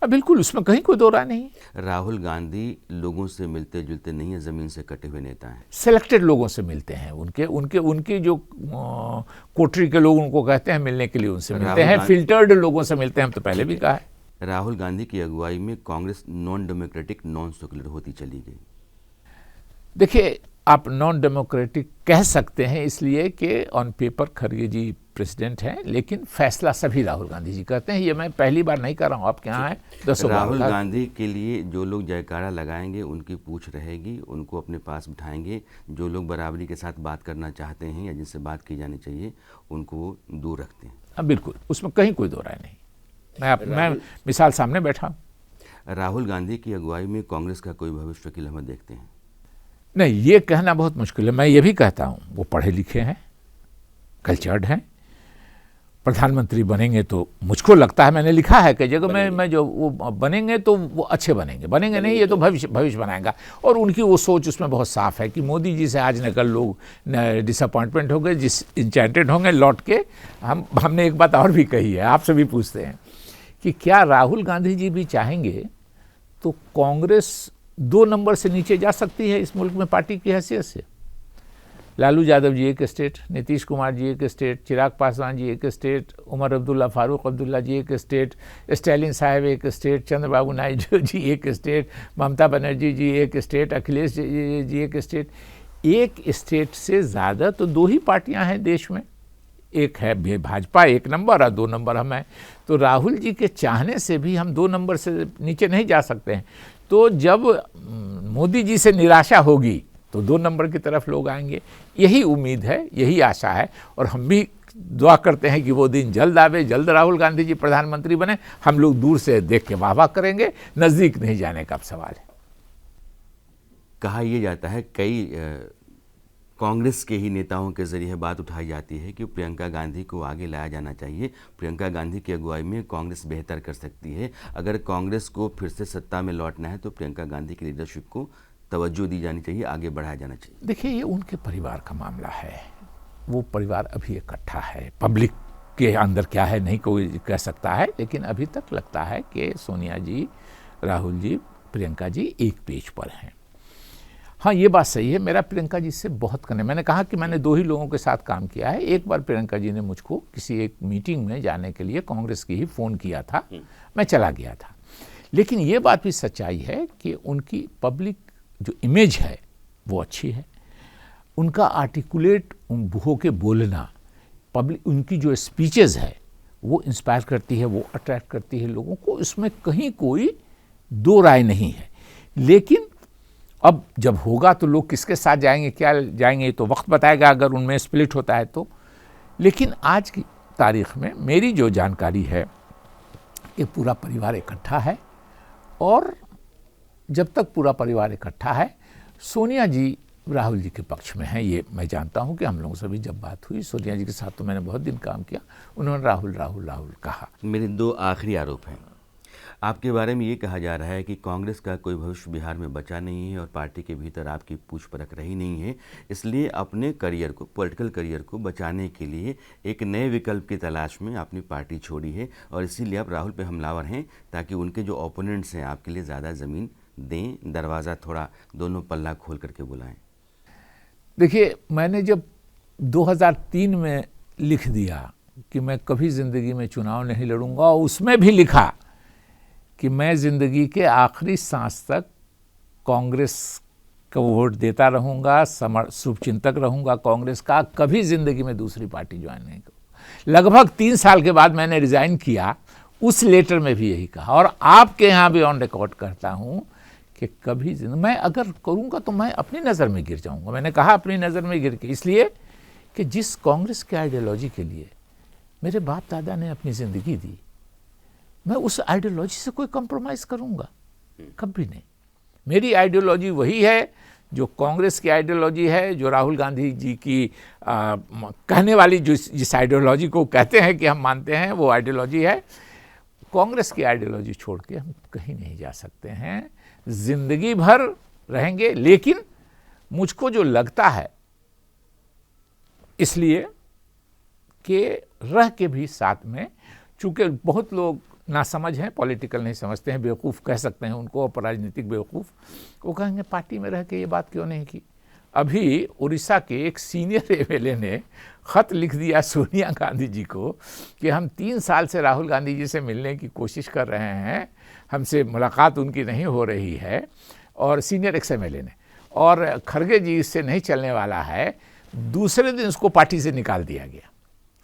बिल्कुल, उसमें कहीं कोई दो राय नहीं। राहुल गांधी लोगों से मिलते जुलते नहीं है, ज़मीन से कटे हुए नेता हैं। सिलेक्टेड लोगों से मिलते हैं, उनके जो कोटरी के लोग उनको कहते हैं मिलने के लिए, उनसे मिलते हैं। फिल्टर्ड लोगों से मिलते हैं, हम तो पहले भी कहा है। राहुल गांधी की अगुवाई में Congress non democratic, non secular होती चली गई। देखिए, आप नॉन डेमोक्रेटिक कह सकते हैं इसलिए कि ऑन पेपर खड़गे जी प्रेसिडेंट हैं, लेकिन फैसला सभी राहुल गांधी जी करते हैं। ये मैं पहली बार नहीं कर रहा हूँ, आपके यहाँ है 10 बार। राहुल गांधी के लिए जो लोग जयकारा लगाएंगे उनकी पूछ रहेगी, उनको अपने पास बिठाएंगे। जो लोग बराबरी के साथ बात करना चाहते हैं या जिनसे बात की जानी चाहिए उनको दूर रखते हैं। बिल्कुल, उसमें कहीं कोई दो राय नहीं। मैं मिसाल सामने बैठा हूँ। राहुल गांधी की अगुवाई में कांग्रेस का कोई भविष्य की लम्हा देखते हैं? नहीं, ये कहना बहुत मुश्किल है। मैं ये भी कहता हूँ वो पढ़े लिखे हैं, कल्चर्ड हैं, प्रधानमंत्री बनेंगे तो मुझको लगता है, मैंने लिखा है कि जगह मैं जो वो बनेंगे तो वो अच्छे बनेंगे नहीं, ये तो भविष्य बनाएगा। और उनकी वो सोच उसमें बहुत साफ है कि मोदी जी से आज न कल लोग डिसअपॉइंटमेंट हो गए, इंचेंटेड होंगे लौट के। हमने एक बात और भी कही है, आपसे भी पूछते हैं कि क्या राहुल गांधी जी भी चाहेंगे तो कांग्रेस 2 नंबर से नीचे जा सकती है इस मुल्क में पार्टी की हैसियत से? लालू यादव जी एक स्टेट, नीतीश कुमार जी एक स्टेट, चिराग पासवान जी एक स्टेट, उमर अब्दुल्ला, फारूक अब्दुल्ला जी एक स्टेट, स्टैलिन साहब एक स्टेट, चंद्रबाबू नायडू जी एक स्टेट, ममता बनर्जी जी एक स्टेट, अखिलेश जी एक स्टेट। एक स्टेट से ज़्यादा तो 2 ही पार्टियां हैं देश में, एक है भाजपा 1 नंबर और 2 नंबर हम हैं। तो राहुल जी के चाहने से भी हम 2 नंबर से नीचे नहीं जा सकते हैं। तो जब मोदी जी से निराशा होगी तो 2 नंबर की तरफ लोग आएंगे, यही उम्मीद है, यही आशा है। और हम भी दुआ करते हैं कि वो दिन जल्द आवे, जल्द राहुल गांधी जी प्रधानमंत्री बने। हम लोग दूर से देख के वाह वाह करेंगे, नज़दीक नहीं जाने का अब सवाल है। कहा यह जाता है, कई कांग्रेस के ही नेताओं के जरिए बात उठाई जाती है कि प्रियंका गांधी को आगे लाया जाना चाहिए, प्रियंका गांधी की अगुवाई में कांग्रेस बेहतर कर सकती है। अगर कांग्रेस को फिर से सत्ता में लौटना है तो प्रियंका गांधी की लीडरशिप को तवज्जो दी जानी चाहिए, आगे बढ़ाया जाना चाहिए। देखिए, ये उनके परिवार का मामला है, वो परिवार अभी इकट्ठा है। पब्लिक के अंदर क्या है नहीं कोई कह सकता है, लेकिन अभी तक लगता है कि सोनिया जी, राहुल जी प्रियंका जी एक पेज पर हैं। हाँ, ये बात सही है, मेरा प्रियंका जी से बहुत करने, मैंने कहा कि मैंने 2 ही लोगों के साथ काम किया है। एक बार प्रियंका जी ने मुझको किसी एक मीटिंग में जाने के लिए कांग्रेस की ही फ़ोन किया था, मैं चला गया था। लेकिन ये बात भी सच्चाई है कि उनकी पब्लिक जो इमेज है वो अच्छी है, उनका आर्टिकुलेट होके बोलना, पब्लिक उनकी जो स्पीचेस है वो इंस्पायर करती है, वो अट्रैक्ट करती है लोगों को, इसमें कहीं कोई दो राय नहीं है। लेकिन अब जब होगा तो लोग किसके साथ जाएंगे, क्या जाएंगे, ये तो वक्त बताएगा अगर उनमें स्प्लिट होता है तो। लेकिन आज की तारीख में मेरी जो जानकारी है कि पूरा परिवार इकट्ठा है, और जब तक पूरा परिवार इकट्ठा है, सोनिया जी राहुल जी के पक्ष में हैं। ये मैं जानता हूं कि हम लोगों से भी जब बात हुई, सोनिया जी के साथ तो मैंने बहुत दिन काम किया, उन्होंने राहुल राहुल राहुल कहा। मेरे 2 आखिरी आरोप हैं। आपके बारे में ये कहा जा रहा है कि कांग्रेस का कोई भविष्य बिहार में बचा नहीं है और पार्टी के भीतर आपकी पूछ परख रही नहीं है, इसलिए अपने करियर को, पॉलिटिकल करियर को बचाने के लिए एक नए विकल्प की तलाश में आपने पार्टी छोड़ी है, और इसीलिए आप राहुल पे हमलावर हैं ताकि उनके जो ओपोनेंट्स हैं आपके लिए ज़्यादा ज़मीन दें, दरवाज़ा थोड़ा दोनों पल्ला खोल करके बुलाएं। देखिए, मैंने जब 2003 में लिख दिया कि मैं कभी ज़िंदगी में चुनाव नहीं लड़ूंगा, और उसमें भी लिखा कि मैं ज़िंदगी के आखिरी सांस तक कांग्रेस को वोट देता रहूँगा, शुभचिंतक रहूँगा कांग्रेस का, कभी ज़िंदगी में दूसरी पार्टी ज्वाइन नहीं करूँगा। लगभग 3 साल के बाद मैंने रिज़ाइन किया, उस लेटर में भी यही कहा, और आपके यहाँ भी ऑन रिकॉर्ड करता हूँ कि कभी मैं अगर करूँगा तो मैं अपनी नज़र में गिर जाऊँगा। मैंने कहा अपनी नज़र में गिर के, इसलिए कि जिस कांग्रेस के आइडियोलॉजी के लिए मेरे बाप दादा ने अपनी ज़िंदगी दी, मैं उस आइडियोलॉजी से कोई कंप्रोमाइज़ करूँगा? कभी नहीं। मेरी आइडियोलॉजी वही है जो कांग्रेस की आइडियोलॉजी है, जो राहुल गांधी जी की कहने वाली जिस आइडियोलॉजी को कहते हैं कि हम मानते हैं, वो आइडियोलॉजी है। कांग्रेस की आइडियोलॉजी छोड़ के हम कहीं नहीं जा सकते हैं, जिंदगी भर रहेंगे। लेकिन मुझको जो लगता है, इसलिए कि रह के भी साथ में, चूँकि बहुत लोग नासमझ हैं, पॉलिटिकल नहीं समझते हैं, बेवकूफ़ कह सकते हैं उनको, राजनीतिक बेवकूफ़, वो कहेंगे पार्टी में रह के ये बात क्यों नहीं की। अभी उड़ीसा के एक सीनियर एमएलए ने ख़त लिख दिया सोनिया गांधी जी को कि हम 3 साल से राहुल गांधी जी से मिलने की कोशिश कर रहे हैं, हमसे मुलाकात उनकी नहीं हो रही है, और सीनियर एक्स-एमएलए ने, और खड़गे जी इससे नहीं चलने वाला है। दूसरे दिन उसको पार्टी से निकाल दिया गया,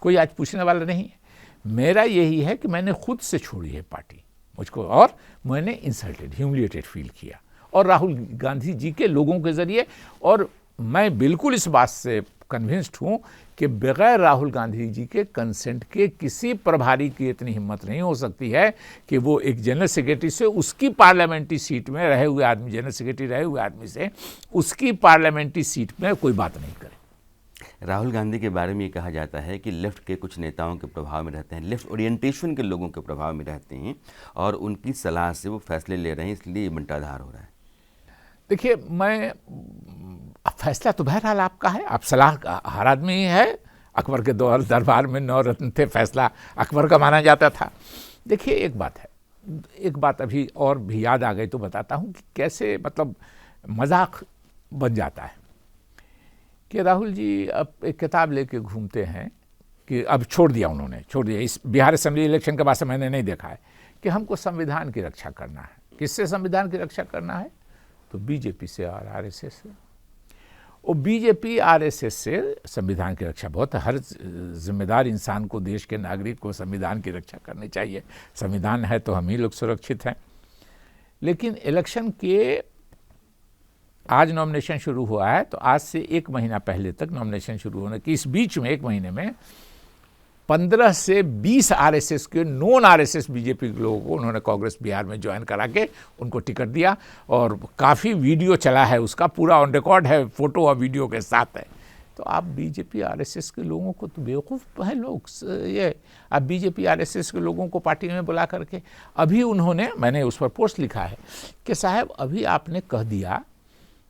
कोई आज पूछने वाला नहीं है। मेरा यही है कि मैंने खुद से छोड़ी है पार्टी मुझको, और मैंने इंसल्टेड, ह्यूमिलिएटेड फील किया, और राहुल गांधी जी के लोगों के ज़रिए। और मैं बिल्कुल इस बात से कन्विंस्ड हूँ कि बगैर राहुल गांधी जी के कंसेंट के किसी प्रभारी की इतनी हिम्मत नहीं हो सकती है कि वो एक जनरल सेक्रेटरी से, उसकी पार्लियामेंट्री सीट में रहे हुए आदमी, जनरल सेक्रेटरी रहे हुए आदमी से उसकी पार्लियामेंट्री सीट में कोई बात नहीं करे। राहुल गांधी के बारे में ये कहा जाता है कि लेफ्ट के कुछ नेताओं के प्रभाव में रहते हैं, लेफ्ट ओरिएंटेशन के लोगों के प्रभाव में रहते हैं, और उनकी सलाह से वो फैसले ले रहे हैं, इसलिए ये बंटाधार हो रहा है। देखिए, मैं फैसला तो बहरहाल आपका है, आप सलाह हर आदमी है। अकबर के दरबार में 9 रत्न थे, फैसला अकबर का माना जाता था। देखिए, एक बात है, एक बात अभी और भी याद आ गई तो बताता हूँ कि कैसे मतलब मजाक बन जाता है कि राहुल जी अब एक किताब लेके घूमते हैं, कि अब छोड़ दिया उन्होंने, छोड़ दिया, इस बिहार असेंबली इलेक्शन के बाद से मैंने नहीं देखा है, कि हमको संविधान की रक्षा करना है। किससे संविधान की रक्षा करना है? तो बीजेपी से और आरएसएस से। और बीजेपी आरएसएस से संविधान की रक्षा बहुत है, हर जिम्मेदार इंसान को, देश के नागरिक को संविधान की रक्षा करनी चाहिए। संविधान है तो हम ही लोग सुरक्षित हैं। लेकिन इलेक्शन के आज नॉमिनेशन शुरू हुआ है, तो आज से 1 महीना पहले तक नॉमिनेशन शुरू होने की, इस बीच में 1 महीने में 15 से 20 आरएसएस के, नॉन आरएसएस बीजेपी के लोगों को उन्होंने कांग्रेस बिहार में ज्वाइन करा के उनको टिकट दिया, और काफ़ी वीडियो चला है उसका, पूरा ऑन रिकॉर्ड है, फोटो और वीडियो के साथ है। तो आप बीजेपी आरएसएस के लोगों को, तो बेवकूफ़ हैं लोग ये, आप बीजेपी आरएसएस के लोगों को पार्टी में बुला करके, अभी उन्होंने, मैंने उस पर पोस्ट लिखा है कि साहब अभी आपने कह दिया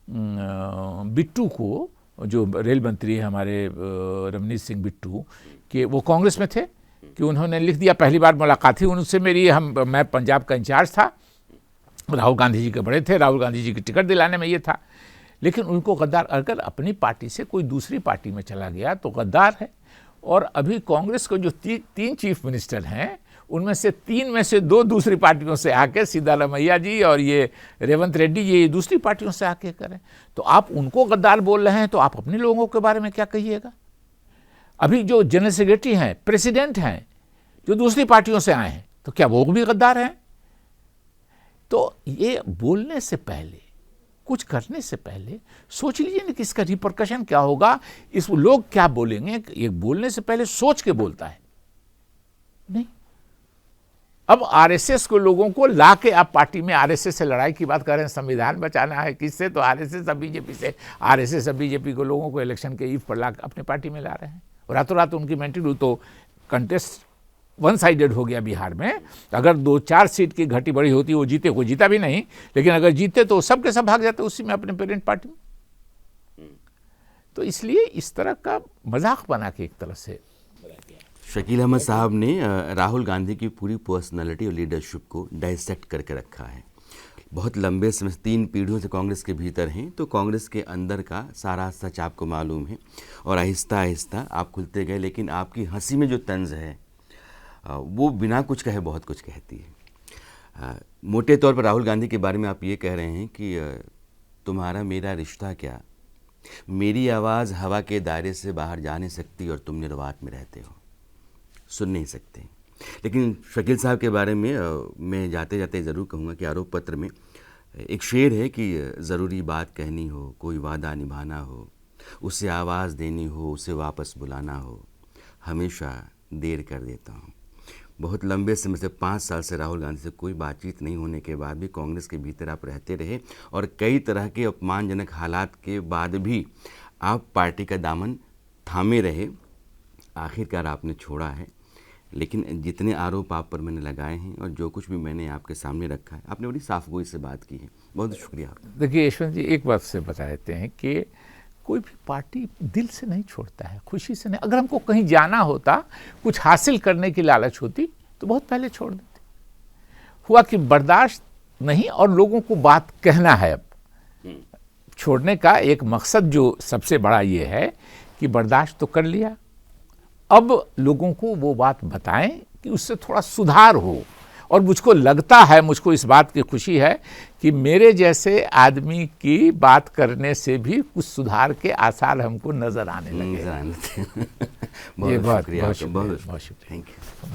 बिट्टू को, जो रेल मंत्री है हमारे रमनीत सिंह बिट्टू, कि वो कांग्रेस में थे, कि उन्होंने लिख दिया, पहली बार मुलाकात थी उनसे मेरी, मैं पंजाब का इंचार्ज था, राहुल गांधी जी के बड़े थे, राहुल गांधी जी की टिकट दिलाने में ये था। लेकिन उनको गद्दार, अगर अपनी पार्टी से कोई दूसरी पार्टी में चला गया तो गद्दार है। और अभी कांग्रेस को जो तीन चीफ मिनिस्टर हैं, उनमें से 3 में से 2 दूसरी पार्टियों से आके, सिद्धारमैया जी और ये रेवंत रेड्डी जी, ये दूसरी पार्टियों से आके करें, तो आप उनको गद्दार बोल रहे हैं, तो आप अपने लोगों के बारे में क्या कहिएगा? अभी जो जनरल सेक्रेटरी हैं, प्रेसिडेंट हैं, जो दूसरी पार्टियों से आए हैं, तो क्या वो भी गद्दार हैं? तो ये बोलने से पहले, कुछ करने से पहले सोच लीजिए ना कि इसका रिपरकशन क्या होगा, इस लोग क्या बोलेंगे। ये बोलने से पहले सोच के बोलता है नहीं। अब आरएसएस को लोगों को ला के आप पार्टी में आरएसएस से लड़ाई की बात कर रहे हैं, संविधान बचाना है किससे? तो आरएसएस और बीजेपी से। आरएसएस और बीजेपी को लोगों को इलेक्शन के ईव पर ला अपने पार्टी में ला रहे हैं, और रातों रात उनकी मेंटल तो कंटेस्ट वन साइडेड हो गया बिहार में। अगर 2-4 सीट की घटी बड़ी होती, वो जीते, कोई जीता भी नहीं, लेकिन अगर जीते तो सब के सब भाग जाते उसी में, अपने पेरेंट पार्टी में। तो इसलिए इस तरह का मजाक बना के एक तरह से शकील अहमद साहब ने राहुल गांधी की पूरी पर्सनालिटी और लीडरशिप को डाइसेक्ट करके रखा है। बहुत लंबे समय से, 3 पीढ़ियों से कांग्रेस के भीतर हैं, तो कांग्रेस के अंदर का सारा सच आपको मालूम है, और आहिस्ता आहिस्ता आप खुलते गए। लेकिन आपकी हंसी में जो तंज है वो बिना कुछ कहे बहुत कुछ कहती है। मोटे तौर पर राहुल गांधी के बारे में आप ये कह रहे हैं कि तुम्हारा मेरा रिश्ता क्या, मेरी आवाज़ हवा के दायरे से बाहर जा नहीं सकती और तुम निर्वात में रहते हो, सुन नहीं सकते। लेकिन शकील साहब के बारे में मैं जाते जाते ज़रूर कहूँगा कि आरोप पत्र में एक शेर है कि ज़रूरी बात कहनी हो, कोई वादा निभाना हो, उसे आवाज़ देनी हो, उसे वापस बुलाना हो, हमेशा देर कर देता हूँ। बहुत लंबे समय से 5 साल से राहुल गांधी से कोई बातचीत नहीं होने के बाद भी कांग्रेस के भीतर आप रहते रहे, और कई तरह के अपमानजनक हालात के बाद भी आप पार्टी का दामन थामे रहे। आखिरकार आपने छोड़ा है। लेकिन जितने आरोप आप पर मैंने लगाए हैं और जो कुछ भी मैंने आपके सामने रखा है, आपने बड़ी साफगोई से बात की है। बहुत शुक्रिया आपका। देखिए यशवंत जी, एक बात से बता देते हैं कि कोई भी पार्टी दिल से नहीं छोड़ता है, खुशी से नहीं। अगर हमको कहीं जाना होता, कुछ हासिल करने की लालच होती, तो बहुत पहले छोड़ देते। हुआ कि बर्दाश्त नहीं, और लोगों को बात कहना है। अब छोड़ने का एक मकसद जो सबसे बड़ा ये है कि बर्दाश्त तो कर लिया, अब लोगों को वो बात बताएं कि उससे थोड़ा सुधार हो। और मुझको लगता है, मुझको इस बात की खुशी है कि मेरे जैसे आदमी की बात करने से भी कुछ सुधार के आसार हमको नजर आने लगे। बहुत शुक्रिया, बहुत शुक्रिया, थैंक यू।